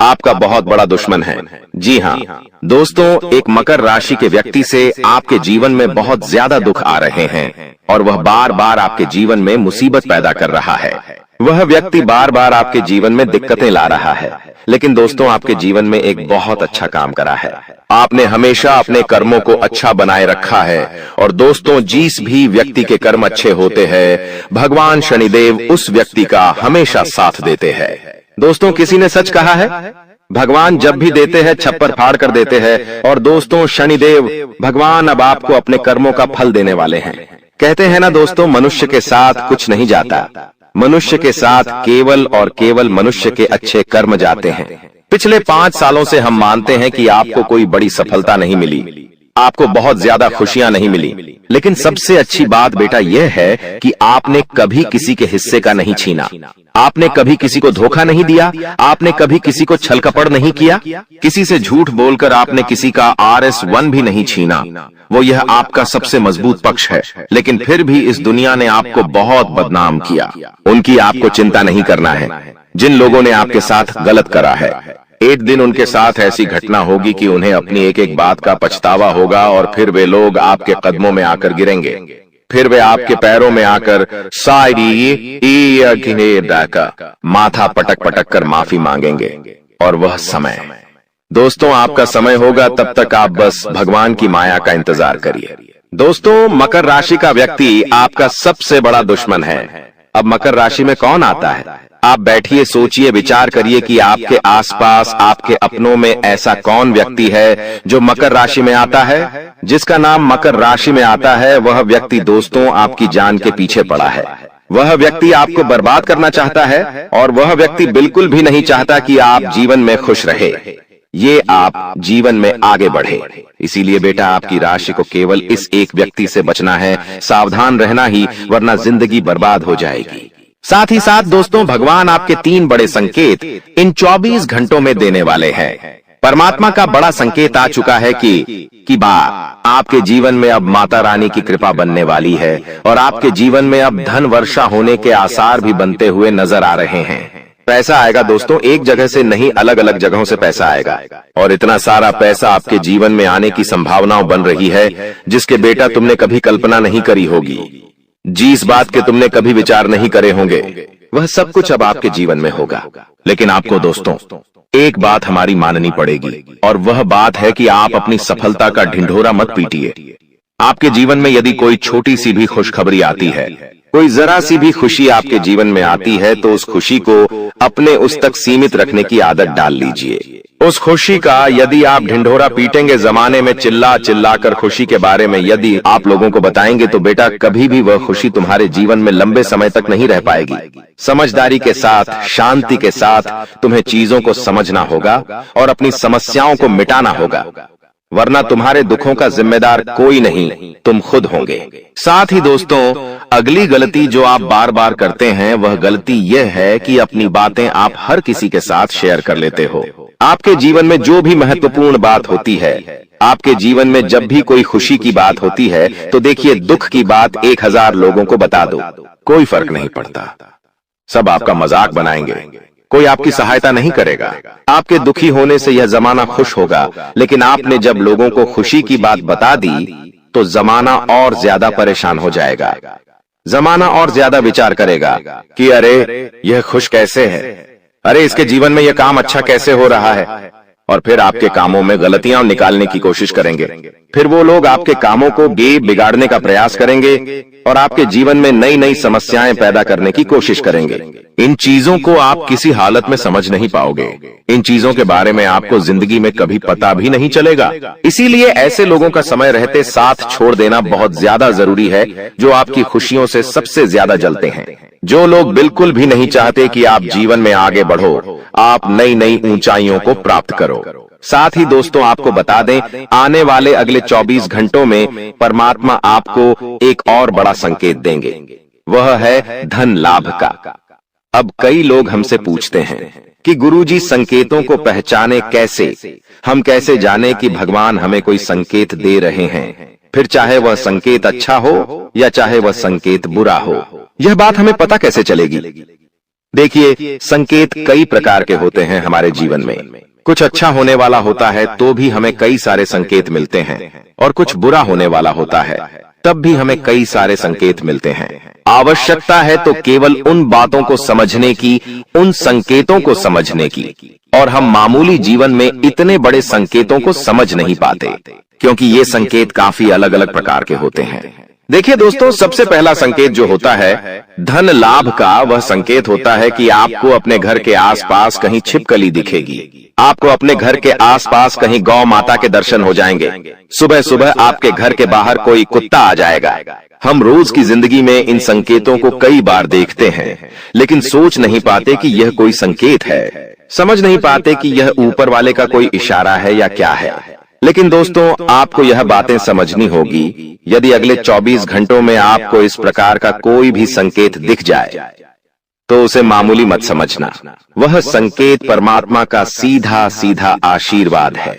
आपका बहुत बड़ा दुश्मन है। जी हाँ दोस्तों, एक मकर राशि के व्यक्ति से आपके जीवन में बहुत ज्यादा दुख आ रहे हैं और वह बार बार आपके जीवन में मुसीबत पैदा कर रहा है। वह व्यक्ति बार बार आपके जीवन में दिक्कतें ला रहा है, लेकिन दोस्तों आपके जीवन में एक बहुत अच्छा काम करा है। आपने हमेशा अपने कर्मों को अच्छा बनाए रखा है। और दोस्तों जिस भी व्यक्ति के कर्म अच्छे होते हैं, भगवान शनिदेव उस व्यक्ति का हमेशा साथ देते हैं। दोस्तों किसी ने सच कहा है, भगवान जब भी देते हैं छप्पर फाड़ कर देते हैं। और दोस्तों शनिदेव भगवान अब आपको अपने कर्मों का फल देने वाले हैं। कहते हैं ना दोस्तों, मनुष्य के साथ कुछ नहीं जाता, मनुष्य के साथ केवल और केवल मनुष्य के अच्छे कर्म जाते हैं। पिछले 5 सालों से हम मानते हैं कि आपको कोई बड़ी सफलता नहीं मिली, आपको बहुत ज्यादा खुशियां नहीं मिली, लेकिन सबसे अच्छी बात बेटा यह है कि आपने कभी किसी के हिस्से का नहीं छीना, आपने कभी किसी को धोखा नहीं दिया, आपने कभी किसी को छल कपट नहीं किया, किसी से झूठ बोलकर आपने किसी का RS1 भी नहीं छीना। वो यह आपका सबसे मजबूत पक्ष है। लेकिन फिर भी इस दुनिया ने आपको बहुत बदनाम किया। उनकी आपको चिंता नहीं करना है। जिन लोगों ने आपके साथ गलत करा है, एक दिन उनके साथ ऐसी घटना होगी कि उन्हें अपनी एक एक बात का पछतावा होगा और फिर वे लोग आपके कदमों में आकर गिरेंगे, फिर वे आपके पैरों में आकर माथा पटक पटक कर माफी मांगेंगे। और वह समय दोस्तों आपका समय होगा, तब तक आप बस भगवान की माया का इंतजार करिए। दोस्तों मकर राशि का व्यक्ति आपका सबसे बड़ा दुश्मन है। अब मकर राशि में कौन आता है? आप बैठिए, सोचिए, विचार करिए कि आपके आसपास आपके अपनों में ऐसा कौन व्यक्ति है जो मकर राशि में आता है। जिसका नाम मकर राशि में आता है वह व्यक्ति दोस्तों आपकी जान के पीछे पड़ा है। वह व्यक्ति आपको बर्बाद करना चाहता है और वह व्यक्ति बिल्कुल भी नहीं चाहता कि आप जीवन में खुश रहे, ये आप जीवन में आगे बढ़े। इसीलिए बेटा, आपकी राशि को केवल इस एक व्यक्ति से बचना है, सावधान रहना ही, वरना जिंदगी बर्बाद हो जाएगी। साथ ही साथ दोस्तों, भगवान आपके 3 बड़े संकेत इन 24 घंटों में देने वाले हैं। परमात्मा का बड़ा संकेत आ चुका है कि आपके जीवन में अब माता रानी की कृपा बनने वाली है और आपके जीवन में अब धन वर्षा होने के आसार भी बनते हुए नजर आ रहे हैं। पैसा आएगा दोस्तों, एक जगह से नहीं, अलग अलग जगहों से पैसा आएगा और इतना सारा पैसा आपके जीवन में आने की संभावनाएं बन रही है जिसके बेटा तुमने कभी कल्पना नहीं करी होगी। जिस बात के तुमने कभी विचार नहीं करे होंगे, वह सब कुछ अब आपके जीवन में होगा। लेकिन आपको दोस्तों एक बात हमारी माननी पड़ेगी और वह बात है कि आप अपनी सफलता का ढिंढोरा मत पीटिए। आपके जीवन में यदि कोई छोटी सी भी खुशखबरी आती है, कोई जरा सी भी खुशी आपके जीवन में आती है, तो उस खुशी को अपने उस तक सीमित रखने की आदत डाल लीजिए। उस खुशी का यदि आप ढिंढोरा पीटेंगे, जमाने में चिल्ला चिल्ला कर खुशी के बारे में यदि आप लोगों को बताएंगे, तो बेटा कभी भी वह खुशी तुम्हारे जीवन में लंबे समय तक नहीं रह पाएगी। समझदारी के साथ, शांति के साथ तुम्हें चीजों को समझना होगा और अपनी समस्याओं को मिटाना होगा, वरना तुम्हारे दुखों का जिम्मेदार कोई नहीं, तुम खुद होंगे। साथ ही दोस्तों, अगली गलती जो आप बार बार करते हैं, वह गलती यह है कि अपनी बातें आप हर किसी के साथ शेयर कर लेते हो। आपके जीवन में जो भी महत्वपूर्ण बात होती है, आपके जीवन में जब भी कोई खुशी की बात होती है, तो देखिए, दुख की बात 1000 लोगों को बता दो, कोई फर्क नहीं पड़ता। सब आपका मजाक बनाएंगे, कोई आपकी सहायता नहीं करेगा। आपके दुखी होने से यह जमाना खुश होगा, लेकिन आपने जब लोगों को खुशी की बात बता दी, तो जमाना और ज्यादा परेशान हो जाएगा। जमाना और ज्यादा विचार करेगा कि अरे यह खुश कैसे है, अरे इसके जीवन में यह काम अच्छा कैसे हो रहा है, और फिर आपके कामों में गलतियां निकालने की कोशिश करेंगे। फिर वो लोग आपके कामों को बिगाड़ने का प्रयास करेंगे और आपके जीवन में नई नई समस्याएं पैदा करने की कोशिश करेंगे। इन चीजों को आप किसी हालत में समझ नहीं पाओगे। इन चीजों के बारे में आपको जिंदगी में कभी पता भी नहीं चलेगा। इसीलिए ऐसे लोगों का समय रहते साथ छोड़ देना बहुत ज्यादा जरूरी है, जो आपकी खुशियों से सबसे ज्यादा जलते हैं। जो लोग बिल्कुल भी नहीं चाहते कि आप जीवन में आगे बढ़ो, आप नई नई ऊंचाइयों को प्राप्त करो। साथ ही दोस्तों, आपको बता दें, आने वाले अगले 24 घंटों में परमात्मा आपको एक और बड़ा संकेत देंगे, वह है धन लाभ का। अब कई लोग हमसे पूछते हैं कि गुरुजी, संकेतों को पहचाने कैसे? हम कैसे जाने कि भगवान हमें कोई संकेत दे रहे हैं, फिर चाहे वह संकेत अच्छा हो या चाहे वह संकेत बुरा हो? यह बात हमें पता कैसे चलेगी? देखिए, संकेत कई प्रकार के होते हैं हमारे जीवन में। कुछ अच्छा होने वाला होता है तो भी हमें कई सारे संकेत मिलते हैं, और कुछ बुरा होने वाला होता है तब भी हमें कई सारे संकेत मिलते हैं। आवश्यकता है तो केवल उन बातों को समझने की, उन संकेतों को समझने की, और हम मामूली जीवन में इतने बड़े संकेतों को समझ नहीं पाते, क्योंकि ये संकेत काफी अलग अलग प्रकार के होते हैं। देखिए दोस्तों, सबसे पहला संकेत जो होता है धन लाभ का, वह संकेत होता है कि आपको अपने घर के आसपास कहीं छिपकली दिखेगी, आपको अपने घर के आसपास कहीं गौ माता के दर्शन हो जाएंगे, सुबह सुबह आपके घर के बाहर कोई कुत्ता आ जाएगा। हम रोज की जिंदगी में इन संकेतों को कई बार देखते हैं, लेकिन सोच नहीं पाते कि यह कोई संकेत है, समझ नहीं पाते कि यह ऊपर वाले का कोई इशारा है या क्या है। लेकिन दोस्तों, आपको यह बातें समझनी होगी। यदि अगले 24 घंटों में आपको इस प्रकार का कोई भी संकेत दिख जाए, तो उसे मामूली मत समझना। वह संकेत परमात्मा का सीधा सीधा आशीर्वाद है।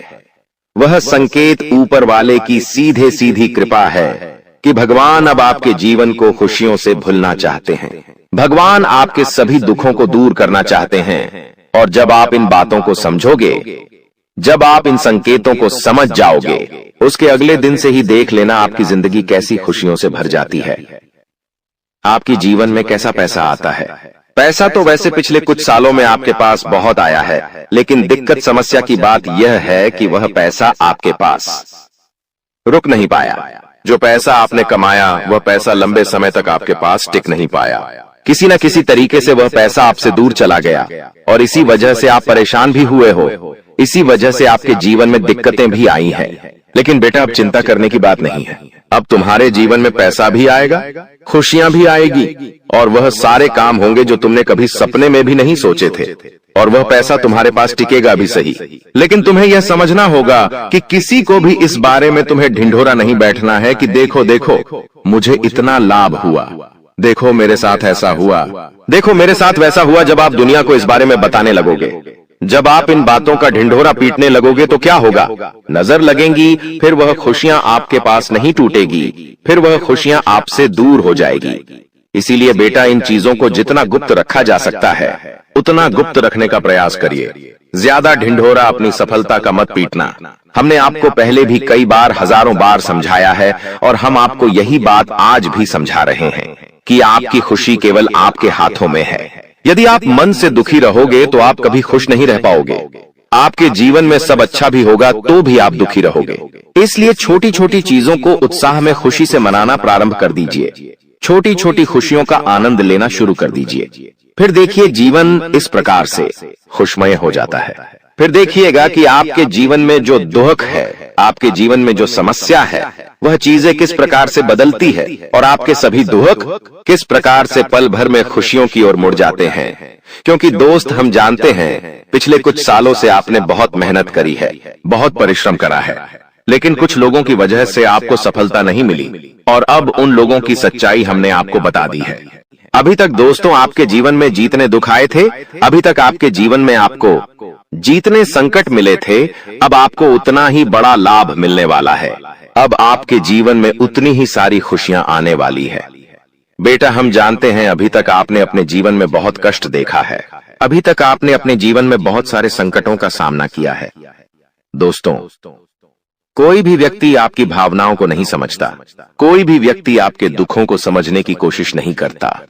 वह संकेत ऊपर वाले की सीधे सीधी कृपा है कि भगवान अब आपके जीवन को खुशियों से भुलना चाहते हैं। भगवान आपके सभी दुखों को दूर करना चाहते हैं। और जब आप इन बातों को समझोगे, जब आप इन संकेतों को समझ जाओगे, उसके अगले दिन से ही देख लेना आपकी जिंदगी कैसी खुशियों से भर जाती है। आपकी जीवन में कैसा पैसा आता है। पैसा तो वैसे पिछले कुछ सालों में आपके पास बहुत आया है, लेकिन दिक्कत समस्या की बात यह है कि वह पैसा आपके पास रुक नहीं पाया। जो पैसा आपने कमाया, वह पैसा लंबे समय तक आपके पास टिक नहीं पाया। किसी न किसी तरीके से वह पैसा आपसे दूर चला गया और इसी वजह से आप परेशान भी हुए हो। इसी वजह से आपके जीवन में दिक्कतें भी आई हैं। लेकिन बेटा, अब चिंता करने की बात नहीं है। अब तुम्हारे जीवन में पैसा भी आएगा, खुशियां भी आएगी, और वह सारे काम होंगे जो तुमने कभी सपने में भी नहीं सोचे थे। और वह पैसा तुम्हारे पास टिकेगा भी सही, लेकिन तुम्हें यह समझना होगा कि किसी को भी इस बारे में तुम्हें ढिंढोरा नहीं बैठना है कि देखो देखो मुझे इतना लाभ हुआ, देखो मेरे साथ ऐसा हुआ, देखो मेरे साथ वैसा हुआ। जब आप दुनिया को इस बारे में बताने लगोगे, जब आप इन बातों का ढिंढोरा पीटने लगोगे, तो क्या होगा? नजर लगेंगी, फिर वह खुशियां आपके पास नहीं टूटेगी, फिर वह खुशियां आपसे दूर हो जाएगी। इसीलिए बेटा, इन चीजों को जितना गुप्त रखा जा सकता है उतना गुप्त रखने का प्रयास करिए। ज्यादा ढिंढोरा अपनी सफलता का मत पीटना। हमने आपको पहले भी कई बार, हजारों बार समझाया है, और हम आपको यही बात आज भी समझा रहे हैं कि आपकी खुशी केवल आपके हाथों में है। यदि आप मन से दुखी रहोगे तो आप कभी खुश नहीं रह पाओगे। आपके जीवन में सब अच्छा भी होगा तो भी आप दुखी रहोगे। इसलिए छोटी छोटी चीजों को उत्साह में खुशी से मनाना प्रारंभ कर दीजिए। छोटी छोटी खुशियों का आनंद लेना शुरू कर दीजिए। फिर देखिए, जीवन इस प्रकार से खुशमय हो जाता है। फिर देखिएगा कि आपके जीवन में जो दुख है, आपके जीवन में जो समस्या है, वह चीजें किस प्रकार से बदलती है, और आपके सभी दुख किस प्रकार से पल भर में खुशियों की ओर मुड़ जाते हैं। क्योंकि दोस्त, हम जानते हैं पिछले कुछ सालों से आपने बहुत मेहनत करी है, बहुत परिश्रम करा है, लेकिन कुछ लोगों की वजह से आपको सफलता नहीं मिली, और अब उन लोगों की सच्चाई हमने आपको बता दी है। अभी तक दोस्तों आपके जीवन में जितने दुख आए थे, अभी तक आपके जीवन में आपको जितने संकट मिले थे, अब आपको उतना ही बड़ा लाभ मिलने वाला है। अब आपके जीवन में उतनी ही सारी खुशियां आने वाली है। बेटा, हम जानते हैं अभी तक आपने अपने जीवन में बहुत कष्ट देखा है, अभी तक आपने अपने जीवन में बहुत सारे संकटों का सामना किया है। दोस्तों, कोई भी व्यक्ति आपकी भावनाओं को नहीं समझता, कोई भी व्यक्ति आपके दुखों को समझने की कोशिश नहीं करता।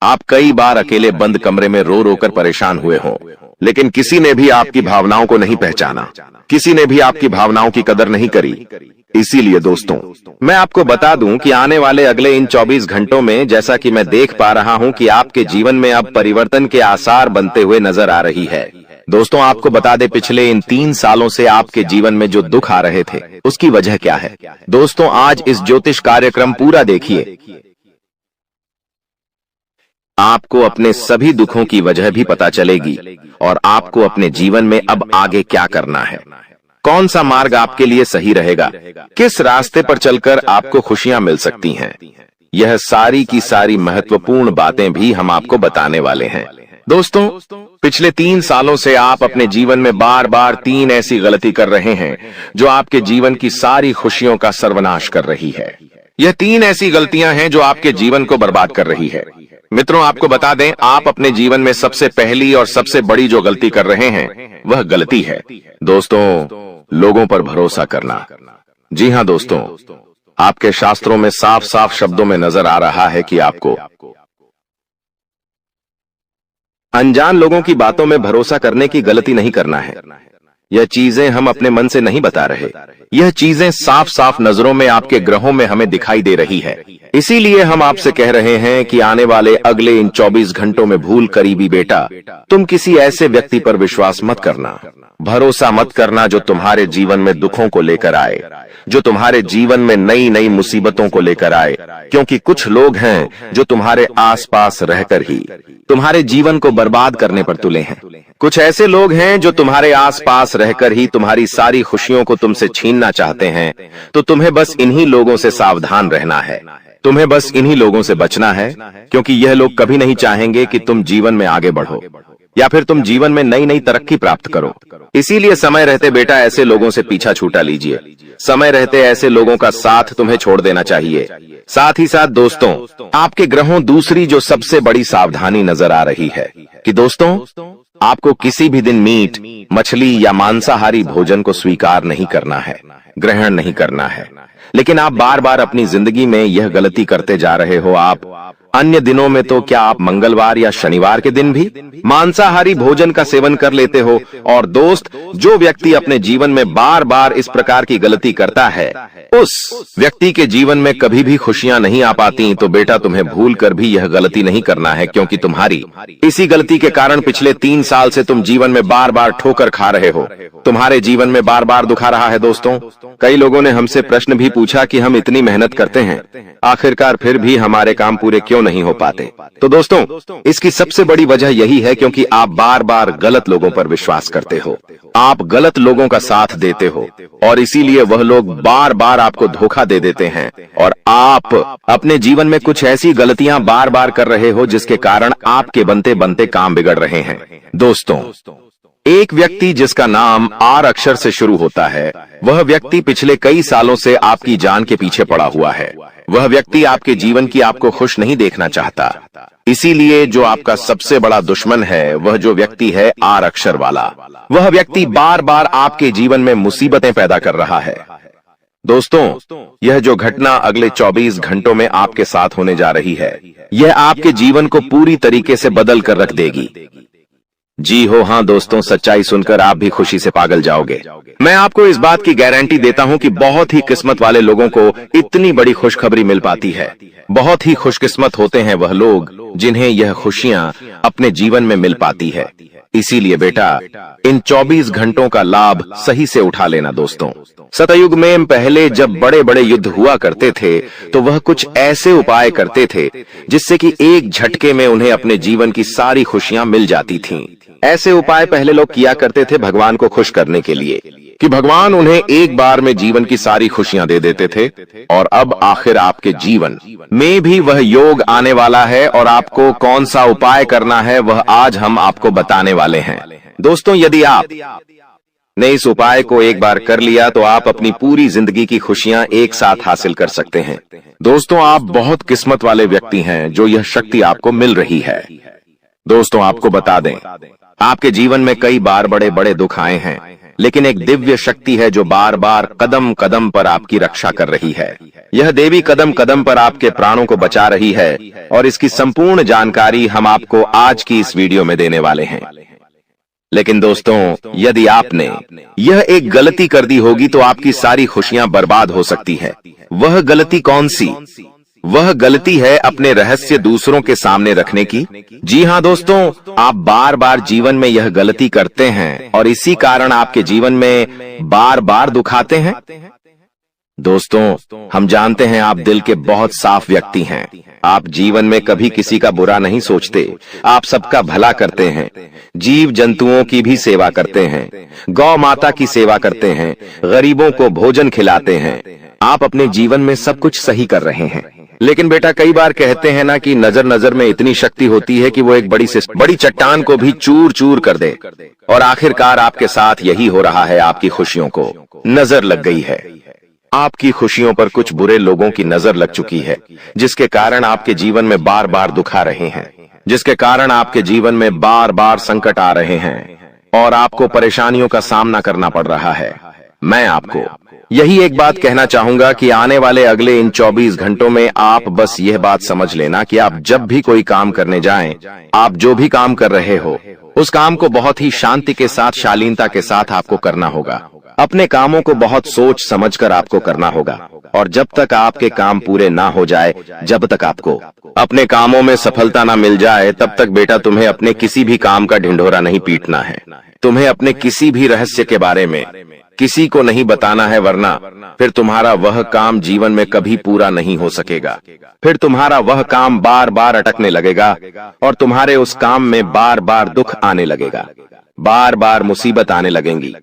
आप कई बार अकेले बंद कमरे में रो रो कर परेशान हुए हों, लेकिन किसी ने भी आपकी भावनाओं को नहीं पहचाना, किसी ने भी आपकी भावनाओं की कदर नहीं करी। इसीलिए दोस्तों, मैं आपको बता दूं कि आने वाले अगले इन 24 घंटों में, जैसा कि मैं देख पा रहा हूं कि आपके जीवन में अब परिवर्तन के आसार बनते हुए नजर आ रही है। दोस्तों, आपको बता दें, पिछले इन 3 सालों से आपके जीवन में जो दुख आ रहे थे, उसकी वजह क्या है? दोस्तों, आज इस ज्योतिष कार्यक्रम पूरा देखिए। आपको अपने सभी दुखों की वजह भी पता चलेगी, और आपको अपने जीवन में अब आगे क्या करना है, कौन सा मार्ग आपके लिए सही रहेगा, किस रास्ते पर चलकर आपको खुशियां मिल सकती हैं। यह सारी की सारी महत्वपूर्ण बातें भी हम आपको बताने वाले हैं। दोस्तों, पिछले 3 सालों से आप अपने जीवन में बार बार 3 ऐसी गलती कर रहे हैं जो आपके जीवन की सारी खुशियों का सर्वनाश कर रही है। यह 3 ऐसी गलतियां हैं जो आपके जीवन को बर्बाद कर रही है। मित्रों, आपको बता दें, आप अपने जीवन में सबसे पहली और सबसे बड़ी जो गलती कर रहे हैं, वह गलती है दोस्तों, लोगों पर भरोसा करना। जी हां दोस्तों, आपके शास्त्रों में साफ साफ शब्दों में नजर आ रहा है कि आपको अनजान लोगों की बातों में भरोसा करने की गलती नहीं करना है। यह चीजें हम अपने मन से नहीं बता रहे, यह चीजें साफ साफ नजरों में आपके ग्रहों में हमें दिखाई दे रही है। इसीलिए हम आपसे कह रहे हैं कि आने वाले अगले इन 24 घंटों में भूल करी भी बेटा, तुम किसी ऐसे व्यक्ति पर विश्वास मत करना, भरोसा मत करना जो तुम्हारे जीवन में दुखों को लेकर आए, जो तुम्हारे जीवन में नई नई मुसीबतों को लेकर आए। क्योंकि कुछ लोग हैं जो तुम्हारे आसपास रहकर ही तुम्हारे जीवन को बर्बाद करने पर तुले हैं। कुछ ऐसे लोग हैं जो तुम्हारे आसपास रहकर ही तुम्हारी सारी खुशियों को तुमसे छीनना चाहते हैं। तो तुम्हें बस इन्हीं लोगों से सावधान रहना है, तुम्हें बस इन्हीं लोगों से बचना है, क्योंकि यह लोग कभी नहीं चाहेंगे कि तुम जीवन में आगे बढ़ो या फिर तुम जीवन में नई नई तरक्की प्राप्त करो। इसीलिए समय रहते बेटा ऐसे लोगों से पीछा छूटा लीजिए, समय रहते ऐसे लोगों का साथ तुम्हें छोड़ देना चाहिए। साथ ही साथ दोस्तों, आपके ग्रहों दूसरी जो सबसे बड़ी सावधानी नजर आ रही है कि दोस्तों, आपको किसी भी दिन मीट, मछली या मांसाहारी भोजन को स्वीकार नहीं करना है, ग्रहण नहीं करना है। लेकिन आप बार बार अपनी जिंदगी में यह गलती करते जा रहे हो। आप अन्य दिनों में तो क्या आप मंगलवार या शनिवार के दिन भी मांसाहारी भोजन का सेवन कर लेते हो? और दोस्त, जो व्यक्ति अपने जीवन में बार बार इस प्रकार की गलती करता है, उस व्यक्ति के जीवन में कभी भी खुशियां नहीं आ पाती। तो बेटा, तुम्हें भूल कर भी यह गलती नहीं करना है, क्योंकि तुम्हारी इसी गलती के कारण पिछले 3 साल से तुम जीवन में बार बार ठोकर खा रहे हो, तुम्हारे जीवन में बार बार दुख आ रहा है। दोस्तों, कई लोगों ने हमसे प्रश्न भी पूछा कि हम इतनी मेहनत करते हैं, आखिरकार फिर भी हमारे काम पूरे क्यों नहीं हो पाते? तो दोस्तों, इसकी सबसे बड़ी वजह यही है क्योंकि आप बार बार गलत लोगों पर विश्वास करते हो, आप गलत लोगों का साथ देते हो, और इसीलिए वह लोग बार बार आपको धोखा दे देते हैं, और आप अपने जीवन में कुछ ऐसी गलतियां बार बार कर रहे हो जिसके कारण आपके बनते बनते काम बिगड़ रहे हैं। दोस्तों, एक व्यक्ति जिसका नाम आर अक्षर से शुरू होता है, वह व्यक्ति पिछले कई सालों से आपकी जान के पीछे पड़ा हुआ है। वह व्यक्ति आपके जीवन की आपको खुश नहीं देखना चाहता। इसीलिए जो आपका सबसे बड़ा दुश्मन है, वह जो व्यक्ति है आर अक्षर वाला, वह व्यक्ति बार बार आपके जीवन में मुसीबतें पैदा कर रहा है। दोस्तों, यह जो घटना अगले 24 घंटों में आपके साथ होने जा रही है, यह आपके जीवन को पूरी तरीके से बदल कर रख देगी। जी हो, हाँ दोस्तों, सच्चाई सुनकर आप भी खुशी से पागल जाओगे। मैं आपको इस बात की गारंटी देता हूं कि बहुत ही किस्मत वाले लोगों को इतनी बड़ी खुशखबरी मिल पाती है। बहुत ही खुशकिस्मत होते हैं वह लोग जिन्हें यह खुशियां अपने जीवन में मिल पाती है। इसीलिए बेटा, इन 24 घंटों का लाभ सही से उठा लेना। दोस्तों, सतयुग में पहले जब बड़े बड़े युद्ध हुआ करते थे, तो वह कुछ ऐसे उपाय करते थे जिससे कि एक झटके में उन्हें अपने जीवन की सारी खुशियां मिल जाती थीं। ऐसे उपाय पहले लोग किया करते थे भगवान को खुश करने के लिए, कि भगवान उन्हें एक बार में जीवन की सारी खुशियां दे देते थे। और अब आखिर आपके जीवन में भी वह योग आने वाला है, और आपको कौन सा उपाय करना है वह आज हम आपको बताने वाले हैं। दोस्तों, यदि आप ने इस उपाय को एक बार कर लिया तो आप अपनी पूरी जिंदगी की खुशियां एक साथ हासिल कर सकते हैं। दोस्तों, आप बहुत किस्मत वाले व्यक्ति हैं जो यह शक्ति आपको मिल रही है। दोस्तों, आपको बता दें, आपके जीवन में कई बार बड़े बड़े दुख आए हैं, लेकिन एक दिव्य शक्ति है जो बार बार कदम कदम पर आपकी रक्षा कर रही है। यह देवी कदम कदम पर आपके प्राणों को बचा रही है, और इसकी संपूर्ण जानकारी हम आपको आज की इस वीडियो में देने वाले हैं। लेकिन दोस्तों, यदि आपने यह एक गलती कर दी होगी तो आपकी सारी खुशियां बर्बाद हो सकती है। वह गलती कौन सी? वह गलती है अपने रहस्य दूसरों के सामने रखने की। जी हाँ दोस्तों, आप बार बार जीवन में यह गलती करते हैं, और इसी कारण आपके जीवन में बार बार दुख आते हैं। दोस्तों, हम जानते हैं आप दिल के बहुत साफ व्यक्ति हैं। आप जीवन में कभी किसी का बुरा नहीं सोचते, आप सबका भला करते हैं, जीव जंतुओं की भी सेवा करते हैं, गौ माता की सेवा करते हैं, गरीबों को भोजन खिलाते हैं। आप अपने जीवन में सब कुछ सही कर रहे हैं। लेकिन बेटा, कई बार कहते हैं ना कि नजर नजर में इतनी शक्ति होती है कि वो एक बड़ी चट्टान को भी चूर चूर कर दे। और आखिरकार आपके साथ यही हो रहा है। आपकी खुशियों को नजर लग गई है। आपकी खुशियों पर कुछ बुरे लोगों की नजर लग चुकी है, जिसके कारण आपके जीवन में बार बार दुख आ रहे हैं, जिसके कारण आपके जीवन में बार बार संकट आ रहे हैं, और आपको परेशानियों का सामना करना पड़ रहा है। मैं आपको यही एक बात कहना चाहूंगा कि आने वाले अगले इन 24 घंटों में आप बस यह बात समझ लेना कि आप जब भी कोई काम करने जाएं, आप जो भी काम कर रहे हो, उस काम को बहुत ही शांति के साथ, शालीनता के साथ आपको करना होगा। अपने कामों को बहुत सोच समझकर आपको करना होगा, और जब तक आपके काम पूरे ना हो जाए, जब तक आपको अपने कामों में सफलता ना मिल जाए, तब तक बेटा तुम्हें अपने किसी भी काम का ढिंढोरा नहीं पीटना है। तुम्हें अपने किसी भी रहस्य के बारे में किसी को नहीं बताना है, वरना फिर तुम्हारा वह काम जीवन में कभी पूरा नहीं हो सकेगा। फिर तुम्हारा वह काम बार बार अटकने लगेगा, और तुम्हारे उस काम में बार बार दुख आने लगेगा, बार बार मुसीबत आने लगेंगी।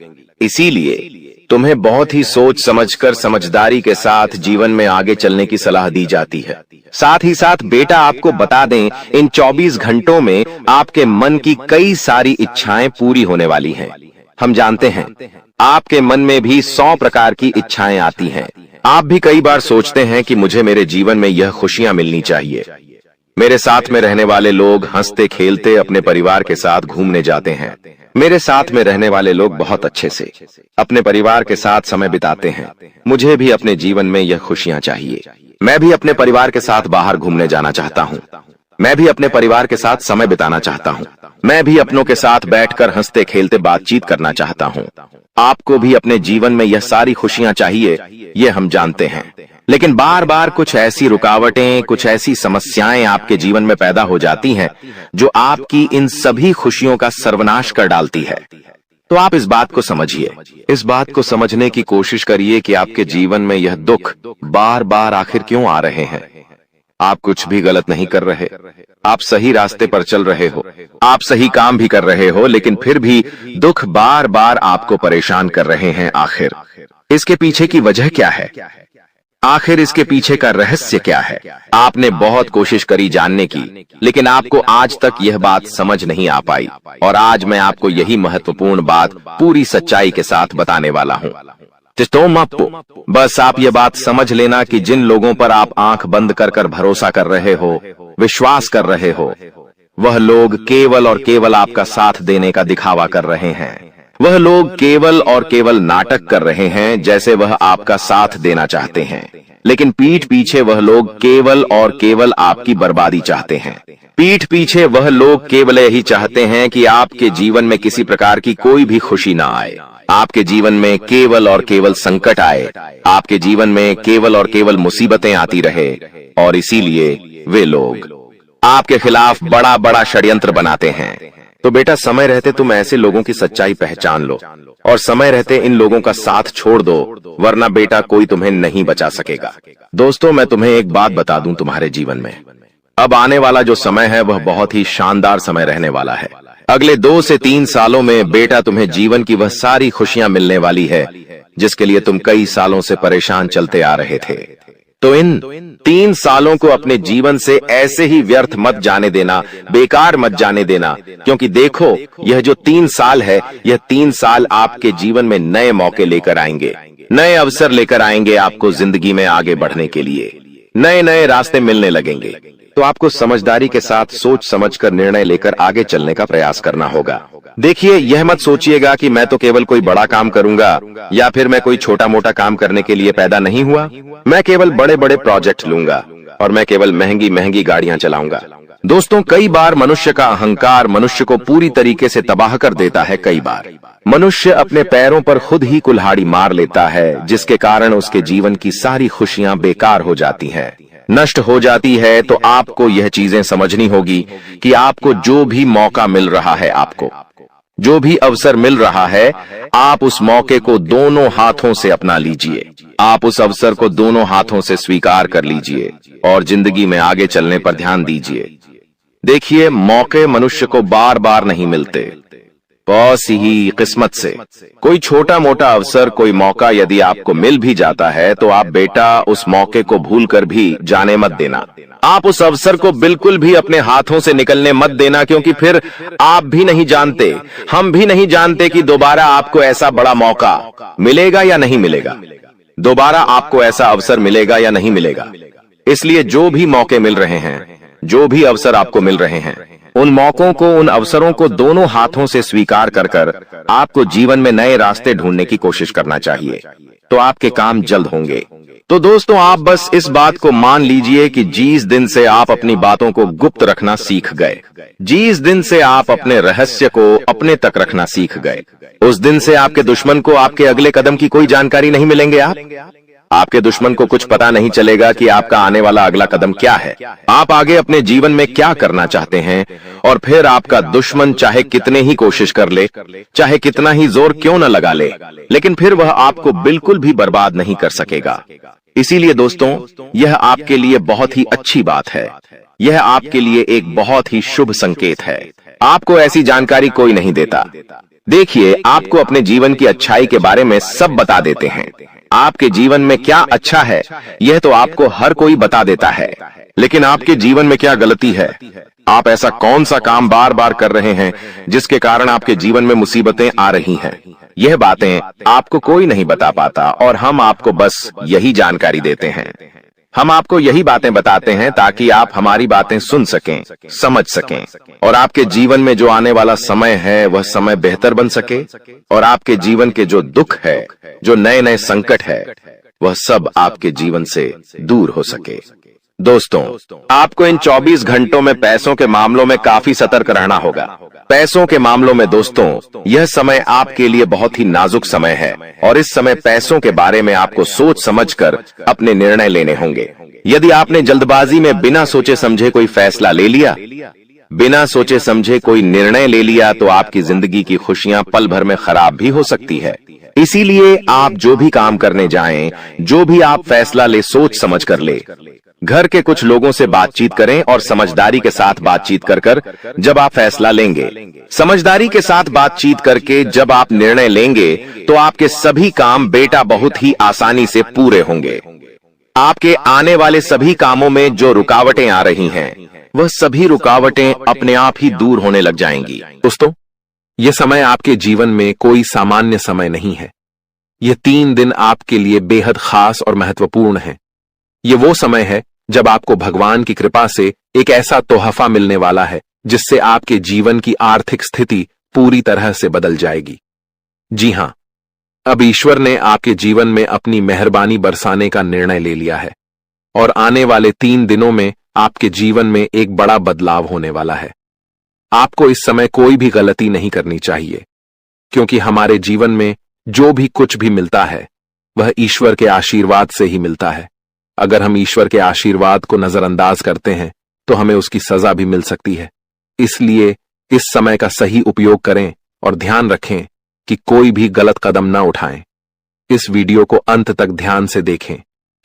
इसीलिए तुम्हें बहुत ही सोच समझकर, समझदारी के साथ जीवन में आगे चलने की सलाह दी जाती है। साथ ही साथ बेटा, आपको बता दें, इन 24 घंटों में आपके मन की कई सारी इच्छाएं पूरी होने वाली हैं। हम जानते हैं आपके मन में भी 100 प्रकार की इच्छाएं आती हैं। आप भी कई बार सोचते हैं कि मुझे मेरे जीवन में यह खुशियां मिलनी चाहिए। मेरे साथ में रहने वाले लोग हंसते खेलते अपने परिवार के साथ घूमने जाते हैं। मेरे साथ में रहने वाले लोग बहुत अच्छे से अपने परिवार के साथ समय बिताते हैं। मुझे भी अपने जीवन में यह खुशियां चाहिए। मैं भी अपने परिवार के साथ बाहर घूमने जाना चाहता हूँ। मैं भी अपने परिवार के साथ समय बिताना चाहता हूँ। मैं भी अपनों के साथ बैठकर हंसते खेलते बातचीत करना चाहता हूँ। आपको भी अपने जीवन में यह सारी खुशियां चाहिए, ये हम जानते हैं। लेकिन बार बार कुछ ऐसी रुकावटें, कुछ ऐसी समस्याएं आपके जीवन में पैदा हो जाती हैं जो आपकी इन सभी खुशियों का सर्वनाश कर डालती है। तो आप इस बात को समझिए, इस बात को समझने की कोशिश करिए कि आपके जीवन में यह दुख बार बार आखिर क्यों आ रहे हैं। आप कुछ भी गलत नहीं कर रहे, आप सही रास्ते पर चल रहे हो, आप सही काम भी कर रहे हो, लेकिन फिर भी दुख बार बार आपको परेशान कर रहे हैं। आखिर इसके पीछे की वजह क्या है? आखिर इसके पीछे का रहस्य क्या है? आपने बहुत कोशिश करी जानने की, लेकिन आपको आज तक यह बात समझ नहीं आ पाई। और आज मैं आपको यही महत्वपूर्ण बात पूरी सच्चाई के साथ बताने वाला हूँ। बस आप ये बात समझ लेना कि जिन लोगों पर आप आंख बंद कर कर भरोसा कर रहे हो, विश्वास कर रहे हो, वह लोग केवल और केवल आपका साथ देने का दिखावा कर रहे हैं। वह लोग केवल और केवल नाटक कर रहे हैं, जैसे वह आपका साथ देना चाहते हैं, लेकिन पीठ पीछे वह लोग केवल और केवल आपकी बर्बादी चाहते हैं। पीठ पीछे वह लोग केवल यही चाहते हैं कि आपके जीवन में किसी प्रकार की कोई भी खुशी ना आए, आपके जीवन में केवल और केवल संकट आए, आपके जीवन में केवल और केवल मुसीबतें आती रहे। और इसीलिए वे लोग आपके खिलाफ बड़ा बड़ा षड्यंत्र बनाते हैं। तो बेटा, समय रहते तुम ऐसे लोगों की सच्चाई पहचान लो और समय रहते इन लोगों का साथ छोड़ दो, वरना बेटा कोई तुम्हें नहीं बचा सकेगा। दोस्तों, मैं तुम्हें एक बात बता दूं, तुम्हारे जीवन में अब आने वाला जो समय है वह बहुत ही शानदार समय रहने वाला है। अगले 2 से 3 सालों में बेटा तुम्हें जीवन की वह सारी खुशियां मिलने वाली है जिसके लिए तुम कई सालों से परेशान चलते आ रहे थे। तो इन 3 सालों को अपने जीवन से ऐसे ही व्यर्थ मत जाने देना, बेकार मत जाने देना, क्योंकि देखो, यह जो 3 साल है, यह 3 साल आपके जीवन में नए मौके लेकर आएंगे, नए अवसर लेकर आएंगे आपको जिंदगी में आगे बढ़ने के लिए। नए नए रास्ते मिलने लगेंगे। तो आपको समझदारी के साथ सोच समझकर निर्णय लेकर आगे चलने का प्रयास करना होगा। देखिए, यह मत सोचिएगा कि मैं तो केवल कोई बड़ा काम करूंगा या फिर मैं कोई छोटा मोटा काम करने के लिए पैदा नहीं हुआ। मैं केवल बड़े बड़े प्रोजेक्ट लूंगा और मैं केवल महंगी महंगी गाड़ियां चलाऊंगा। दोस्तों, कई बार मनुष्य का अहंकार मनुष्य को पूरी तरीके से तबाह कर देता है। कई बार मनुष्य अपने पैरों पर खुद ही कुल्हाड़ी मार लेता है, जिसके कारण उसके जीवन की सारी खुशियां बेकार हो जाती हैं, नष्ट हो जाती है। तो आपको यह चीजें समझनी होगी कि आपको जो भी मौका मिल रहा है, आपको जो भी अवसर मिल रहा है, आप उस मौके को दोनों हाथों से अपना लीजिए। आप उस अवसर को दोनों हाथों से स्वीकार कर लीजिए और जिंदगी में आगे चलने पर ध्यान दीजिए। देखिए, मौके मनुष्य को बार बार नहीं मिलते, बस ही किस्मत से। कोई छोटा मोटा अवसर, कोई मौका यदि आपको मिल भी जाता है तो आप बेटा उस मौके को भूलकर भी जाने मत देना। आप उस अवसर को बिल्कुल भी अपने हाथों से निकलने मत देना, क्योंकि फिर आप भी नहीं जानते, हम भी नहीं जानते कि दोबारा आपको ऐसा बड़ा मौका मिलेगा या नहीं मिलेगा, दोबारा आपको ऐसा अवसर मिलेगा या नहीं मिलेगा। इसलिए जो भी मौके मिल रहे हैं, जो भी अवसर आपको मिल रहे हैं, उन मौकों को, उन अवसरों को दोनों हाथों से स्वीकार कर कर आपको जीवन में नए रास्ते ढूंढने की कोशिश करना चाहिए। तो आपके काम जल्द होंगे। तो दोस्तों, आप बस इस बात को मान लीजिए कि जिस दिन से आप अपनी बातों को गुप्त रखना सीख गए, जिस दिन से आप अपने रहस्य को अपने तक रखना सीख गए, उस दिन से आपके दुश्मन को आपके अगले कदम की कोई जानकारी नहीं मिलेंगे। आपके दुश्मन को कुछ पता नहीं चलेगा कि आपका आने वाला अगला कदम क्या है, आप आगे अपने जीवन में क्या करना चाहते हैं। और फिर आपका दुश्मन चाहे कितने ही कोशिश कर ले, चाहे कितना ही जोर क्यों न लगा ले, लेकिन फिर वह आपको बिल्कुल भी बर्बाद नहीं कर सकेगा। इसीलिए दोस्तों, यह आपके लिए बहुत ही अच्छी बात है, यह आपके लिए एक बहुत ही शुभ संकेत है। आपको ऐसी जानकारी कोई नहीं देता। देखिए, आपको अपने जीवन की अच्छाई के बारे में सब बता देते हैं। आपके जीवन में क्या अच्छा है, यह तो आपको हर कोई बता देता है, लेकिन आपके जीवन में क्या गलती है, आप ऐसा कौन सा काम बार बार कर रहे हैं जिसके कारण आपके जीवन में मुसीबतें आ रही हैं, यह बातें आपको कोई नहीं बता पाता और हम आपको बस यही जानकारी देते हैं। हम आपको यही बातें बताते हैं ताकि आप हमारी बातें सुन सकें, समझ सकें और आपके जीवन में जो आने वाला समय है वह समय बेहतर बन सके और आपके जीवन के जो दुख है, जो नए नए संकट है, वह सब आपके जीवन से दूर हो सके। दोस्तों, आपको इन 24 घंटों में पैसों के मामलों में काफी सतर्क रहना होगा। पैसों के मामलों में दोस्तों, यह समय आपके लिए बहुत ही नाजुक समय है और इस समय पैसों के बारे में आपको सोच समझकर अपने निर्णय लेने होंगे। यदि आपने जल्दबाजी में बिना सोचे समझे कोई फैसला ले लिया, बिना सोचे समझे कोई निर्णय ले लिया, तो आपकी जिंदगी की खुशियां पल भर में खराब भी हो सकती है। इसीलिए आप जो भी काम करने जाएं, जो भी आप फैसला ले, सोच समझ कर ले। घर के कुछ लोगों से बातचीत करें और समझदारी के साथ बातचीत कर जब आप फैसला लेंगे, समझदारी के साथ बातचीत करके जब आप निर्णय लेंगे, तो आपके सभी काम बेटा बहुत ही आसानी से पूरे होंगे। आपके आने वाले सभी कामों में जो रुकावटें आ रही हैं, वह सभी रुकावटें अपने आप ही दूर होने लग जाएंगी। दोस्तों, यह समय आपके जीवन में कोई सामान्य समय नहीं है। यह 3 दिन आपके लिए बेहद खास और महत्वपूर्ण है। यह वो समय है जब आपको भगवान की कृपा से एक ऐसा तोहफा मिलने वाला है जिससे आपके जीवन की आर्थिक स्थिति पूरी तरह से बदल जाएगी। जी हां, अब ईश्वर ने आपके जीवन में अपनी मेहरबानी बरसाने का निर्णय ले लिया है और आने वाले 3 दिनों में आपके जीवन में एक बड़ा बदलाव होने वाला है। आपको इस समय कोई भी गलती नहीं करनी चाहिए, क्योंकि हमारे जीवन में जो भी कुछ भी मिलता है वह ईश्वर के आशीर्वाद से ही मिलता है। अगर हम ईश्वर के आशीर्वाद को नजरअंदाज करते हैं तो हमें उसकी सजा भी मिल सकती है। इसलिए इस समय का सही उपयोग करें और ध्यान रखें कि कोई भी गलत कदम न उठाएं। इस वीडियो को अंत तक ध्यान से देखें,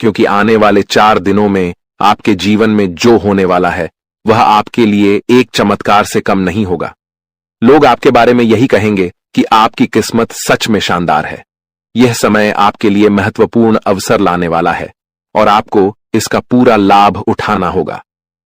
क्योंकि आने वाले 4 दिनों में आपके जीवन में जो होने वाला है वह आपके लिए एक चमत्कार से कम नहीं होगा। लोग आपके बारे में यही कहेंगे कि आपकी किस्मत सच में शानदार है। यह समय आपके लिए महत्वपूर्ण अवसर लाने वाला है और आपको इसका पूरा लाभ उठाना होगा।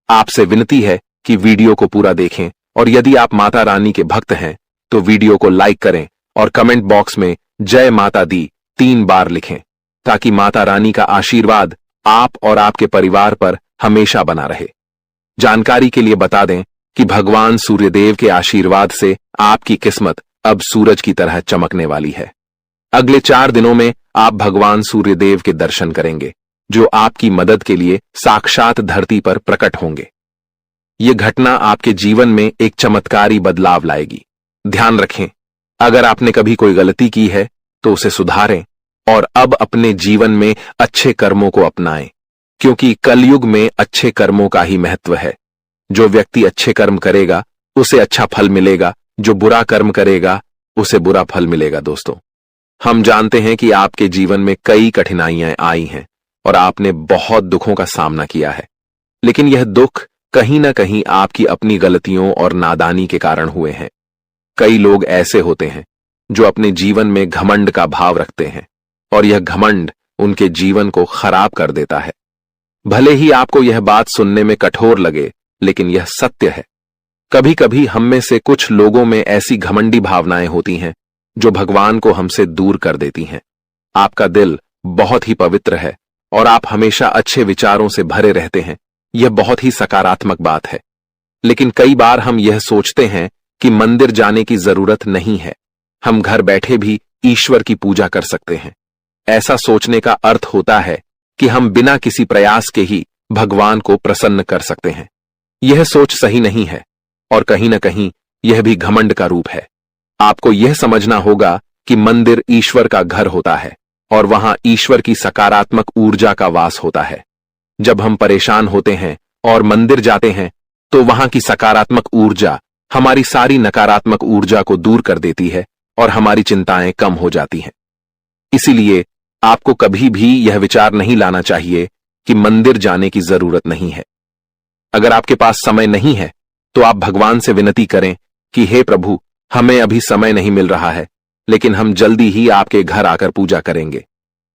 आपसे विनती है कि वीडियो को पूरा देखें और यदि आप माता रानी के भक्त हैं तो वीडियो को लाइक करें और कमेंट बॉक्स में जय माता दी 3 बार लिखें, ताकि माता रानी का आशीर्वाद आप और आपके परिवार पर हमेशा बना रहे। जानकारी के लिए बता दें कि भगवान सूर्यदेव के आशीर्वाद से आपकी किस्मत अब सूरज की तरह चमकने वाली है। अगले 4 दिनों में आप भगवान सूर्यदेव के दर्शन करेंगे, जो आपकी मदद के लिए साक्षात धरती पर प्रकट होंगे। यह घटना आपके जीवन में एक चमत्कारी बदलाव लाएगी। ध्यान रखें, अगर आपने कभी कोई गलती की है तो उसे सुधारें और अब अपने जीवन में अच्छे कर्मों को अपनाएं, क्योंकि कलयुग में अच्छे कर्मों का ही महत्व है। जो व्यक्ति अच्छे कर्म करेगा उसे अच्छा फल मिलेगा, जो बुरा कर्म करेगा उसे बुरा फल मिलेगा। दोस्तों, हम जानते हैं कि आपके जीवन में कई कठिनाइयां आई हैं और आपने बहुत दुखों का सामना किया है, लेकिन यह दुख कहीं ना कहीं आपकी अपनी गलतियों और नादानी के कारण हुए हैं। कई लोग ऐसे होते हैं जो अपने जीवन में घमंड का भाव रखते हैं और यह घमंड उनके जीवन को खराब कर देता है। भले ही आपको यह बात सुनने में कठोर लगे, लेकिन यह सत्य है। कभी कभी हम में से कुछ लोगों में ऐसी घमंडी भावनाएं होती हैं जो भगवान को हमसे दूर कर देती हैं। आपका दिल बहुत ही पवित्र है और आप हमेशा अच्छे विचारों से भरे रहते हैं। यह बहुत ही सकारात्मक बात है, लेकिन कई बार हम यह सोचते हैं कि मंदिर जाने की जरूरत नहीं है, हम घर बैठे भी ईश्वर की पूजा कर सकते हैं। ऐसा सोचने का अर्थ होता है कि हम बिना किसी प्रयास के ही भगवान को प्रसन्न कर सकते हैं। यह सोच सही नहीं है और कहीं ना कहीं यह भी घमंड का रूप है। आपको यह समझना होगा कि मंदिर ईश्वर का घर होता है और वहां ईश्वर की सकारात्मक ऊर्जा का वास होता है। जब हम परेशान होते हैं और मंदिर जाते हैं तो वहां की सकारात्मक ऊर्जा हमारी सारी नकारात्मक ऊर्जा को दूर कर देती है और हमारी चिंताएं कम हो जाती हैं। इसीलिए आपको कभी भी यह विचार नहीं लाना चाहिए कि मंदिर जाने की जरूरत नहीं है। अगर आपके पास समय नहीं है तो आप भगवान से विनती करें कि हे प्रभु, हमें अभी समय नहीं मिल रहा है, लेकिन हम जल्दी ही आपके घर आकर पूजा करेंगे।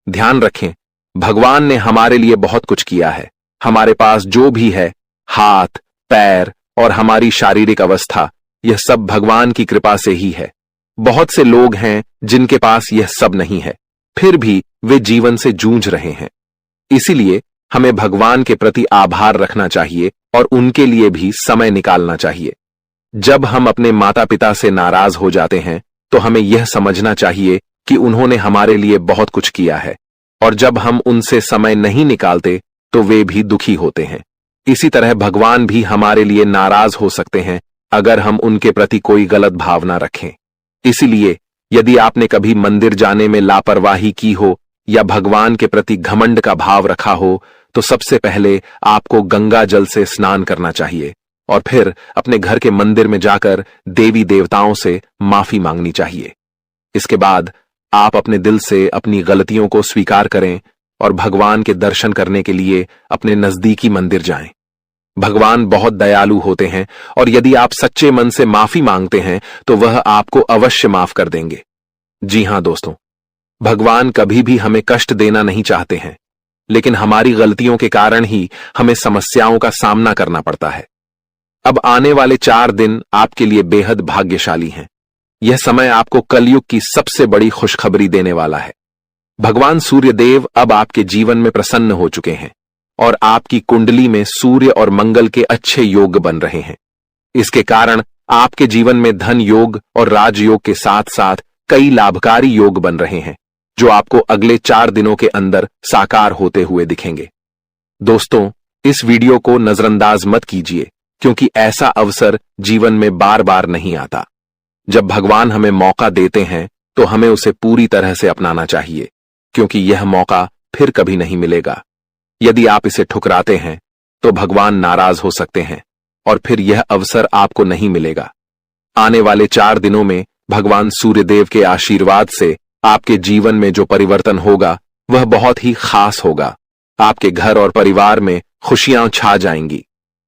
ध्यान रखें, भगवान ने हमारे लिए बहुत कुछ किया है। हमारे पास जो भी है, हाथ, पैर और हमारी शारीरिक अवस्था, यह सब भगवान की कृपा से ही है। बहुत से लोग हैं जिनके पास यह सब नहीं है, फिर भी वे जीवन से जूझ रहे हैं। इसीलिए हमें भगवान के प्रति आभार रखना चाहिए और उनके लिए भी समय निकालना चाहिए। जब हम अपने माता पिता से नाराज हो जाते हैं तो हमें यह समझना चाहिए कि उन्होंने हमारे लिए बहुत कुछ किया है और जब हम उनसे समय नहीं निकालते तो वे भी दुखी होते हैं। इसी तरह भगवान भी हमारे लिए नाराज हो सकते हैं अगर हम उनके प्रति कोई गलत भावना रखें। इसीलिए यदि आपने कभी मंदिर जाने में लापरवाही की हो या भगवान के प्रति घमंड का भाव रखा हो, तो सबसे पहले आपको गंगा जल से स्नान करना चाहिए और फिर अपने घर के मंदिर में जाकर देवी देवताओं से माफी मांगनी चाहिए। इसके बाद आप अपने दिल से अपनी गलतियों को स्वीकार करें और भगवान के दर्शन करने के लिए अपने नजदीकी मंदिर जाएं। भगवान बहुत दयालु होते हैं और यदि आप सच्चे मन से माफी मांगते हैं तो वह आपको अवश्य माफ कर देंगे। जी हां दोस्तों, भगवान कभी भी हमें कष्ट देना नहीं चाहते हैं, लेकिन हमारी गलतियों के कारण ही हमें समस्याओं का सामना करना पड़ता है। अब आने वाले 4 दिन आपके लिए बेहद भाग्यशाली हैं। यह समय आपको कलयुग की सबसे बड़ी खुशखबरी देने वाला है। भगवान सूर्यदेव अब आपके जीवन में प्रसन्न हो चुके हैं और आपकी कुंडली में सूर्य और मंगल के अच्छे योग बन रहे हैं। इसके कारण आपके जीवन में धन योग और राजयोग के साथ साथ कई लाभकारी योग बन रहे हैं, जो आपको अगले 4 दिनों के अंदर साकार होते हुए दिखेंगे। दोस्तों, इस वीडियो को नजरअंदाज मत कीजिए, क्योंकि ऐसा अवसर जीवन में बार बार नहीं आता। जब भगवान हमें मौका देते हैं तो हमें उसे पूरी तरह से अपनाना चाहिए, क्योंकि यह मौका फिर कभी नहीं मिलेगा। यदि आप इसे ठुकराते हैं तो भगवान नाराज हो सकते हैं और फिर यह अवसर आपको नहीं मिलेगा। आने वाले 4 दिनों में भगवान सूर्यदेव के आशीर्वाद से आपके जीवन में जो परिवर्तन होगा वह बहुत ही खास होगा। आपके घर और परिवार में खुशियां छा जाएंगी।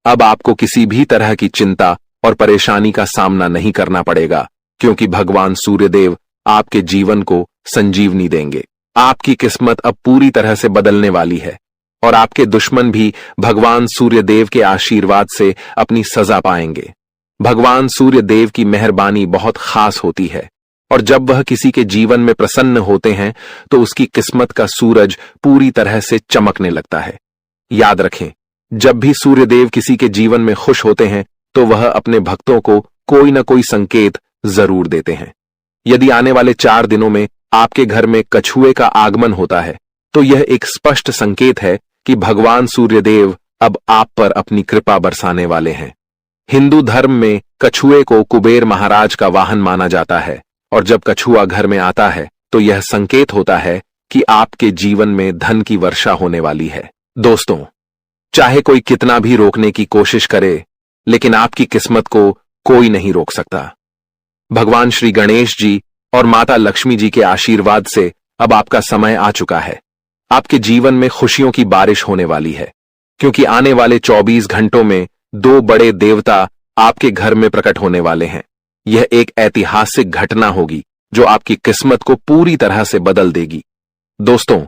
अब आपको किसी भी तरह की चिंता और परेशानी का सामना नहीं करना पड़ेगा, क्योंकि भगवान सूर्यदेव आपके जीवन को संजीवनी देंगे। आपकी किस्मत अब पूरी तरह से बदलने वाली है और आपके दुश्मन भी भगवान सूर्यदेव के आशीर्वाद से अपनी सजा पाएंगे। भगवान सूर्यदेव की मेहरबानी बहुत खास होती है और जब वह किसी के जीवन में प्रसन्न होते हैं तो उसकी किस्मत का सूरज पूरी तरह से चमकने लगता है। याद रखें, जब भी सूर्यदेव किसी के जीवन में खुश होते हैं तो वह अपने भक्तों को कोई न कोई संकेत जरूर देते हैं। यदि आने वाले 4 दिनों में आपके घर में कछुए का आगमन होता है तो यह एक स्पष्ट संकेत है कि भगवान सूर्यदेव अब आप पर अपनी कृपा बरसाने वाले हैं। हिंदू धर्म में कछुए को कुबेर महाराज का वाहन माना जाता है और जब कछुआ घर में आता है तो यह संकेत होता है कि आपके जीवन में धन की वर्षा होने वाली है। दोस्तों, चाहे कोई कितना भी रोकने की कोशिश करे, लेकिन आपकी किस्मत को कोई नहीं रोक सकता। भगवान श्री गणेश जी और माता लक्ष्मी जी के आशीर्वाद से अब आपका समय आ चुका है। आपके जीवन में खुशियों की बारिश होने वाली है, क्योंकि आने वाले 24 घंटों में 2 बड़े देवता आपके घर में प्रकट होने वाले हैं। यह एक ऐतिहासिक घटना होगी जो आपकी किस्मत को पूरी तरह से बदल देगी। दोस्तों,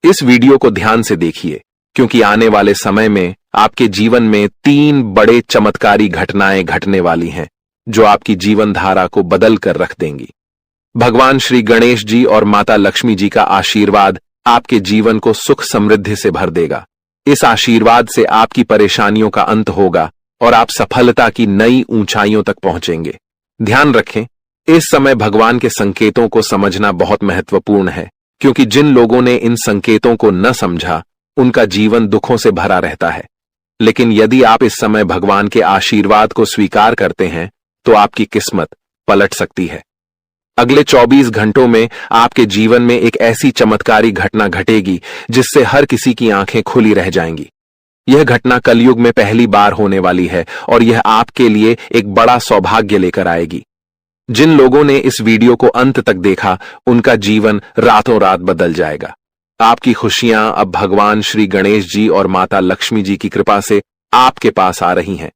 इस वीडियो को ध्यान से देखिए, क्योंकि आने वाले समय में आपके जीवन में 3 बड़े चमत्कारी घटनाएं घटने वाली हैं, जो आपकी जीवन धारा को बदल कर रख देंगी। भगवान श्री गणेश जी और माता लक्ष्मी जी का आशीर्वाद आपके जीवन को सुख समृद्धि से भर देगा। इस आशीर्वाद से आपकी परेशानियों का अंत होगा और आप सफलता की नई ऊंचाइयों तक पहुंचेंगे। ध्यान रखें, इस समय भगवान के संकेतों को समझना बहुत महत्वपूर्ण है, क्योंकि जिन लोगों ने इन संकेतों को न समझा उनका जीवन दुखों से भरा रहता है। लेकिन यदि आप इस समय भगवान के आशीर्वाद को स्वीकार करते हैं तो आपकी किस्मत पलट सकती है। अगले 24 घंटों में आपके जीवन में एक ऐसी चमत्कारी घटना घटेगी जिससे हर किसी की आंखें खुली रह जाएंगी। यह घटना कलयुग में पहली बार होने वाली है और यह आपके लिए एक बड़ा सौभाग्य लेकर आएगी। जिन लोगों ने इस वीडियो को अंत तक देखा उनका जीवन रातों रात बदल जाएगा। आपकी खुशियां अब भगवान श्री गणेश जी और माता लक्ष्मी जी की कृपा से आपके पास आ रही हैं।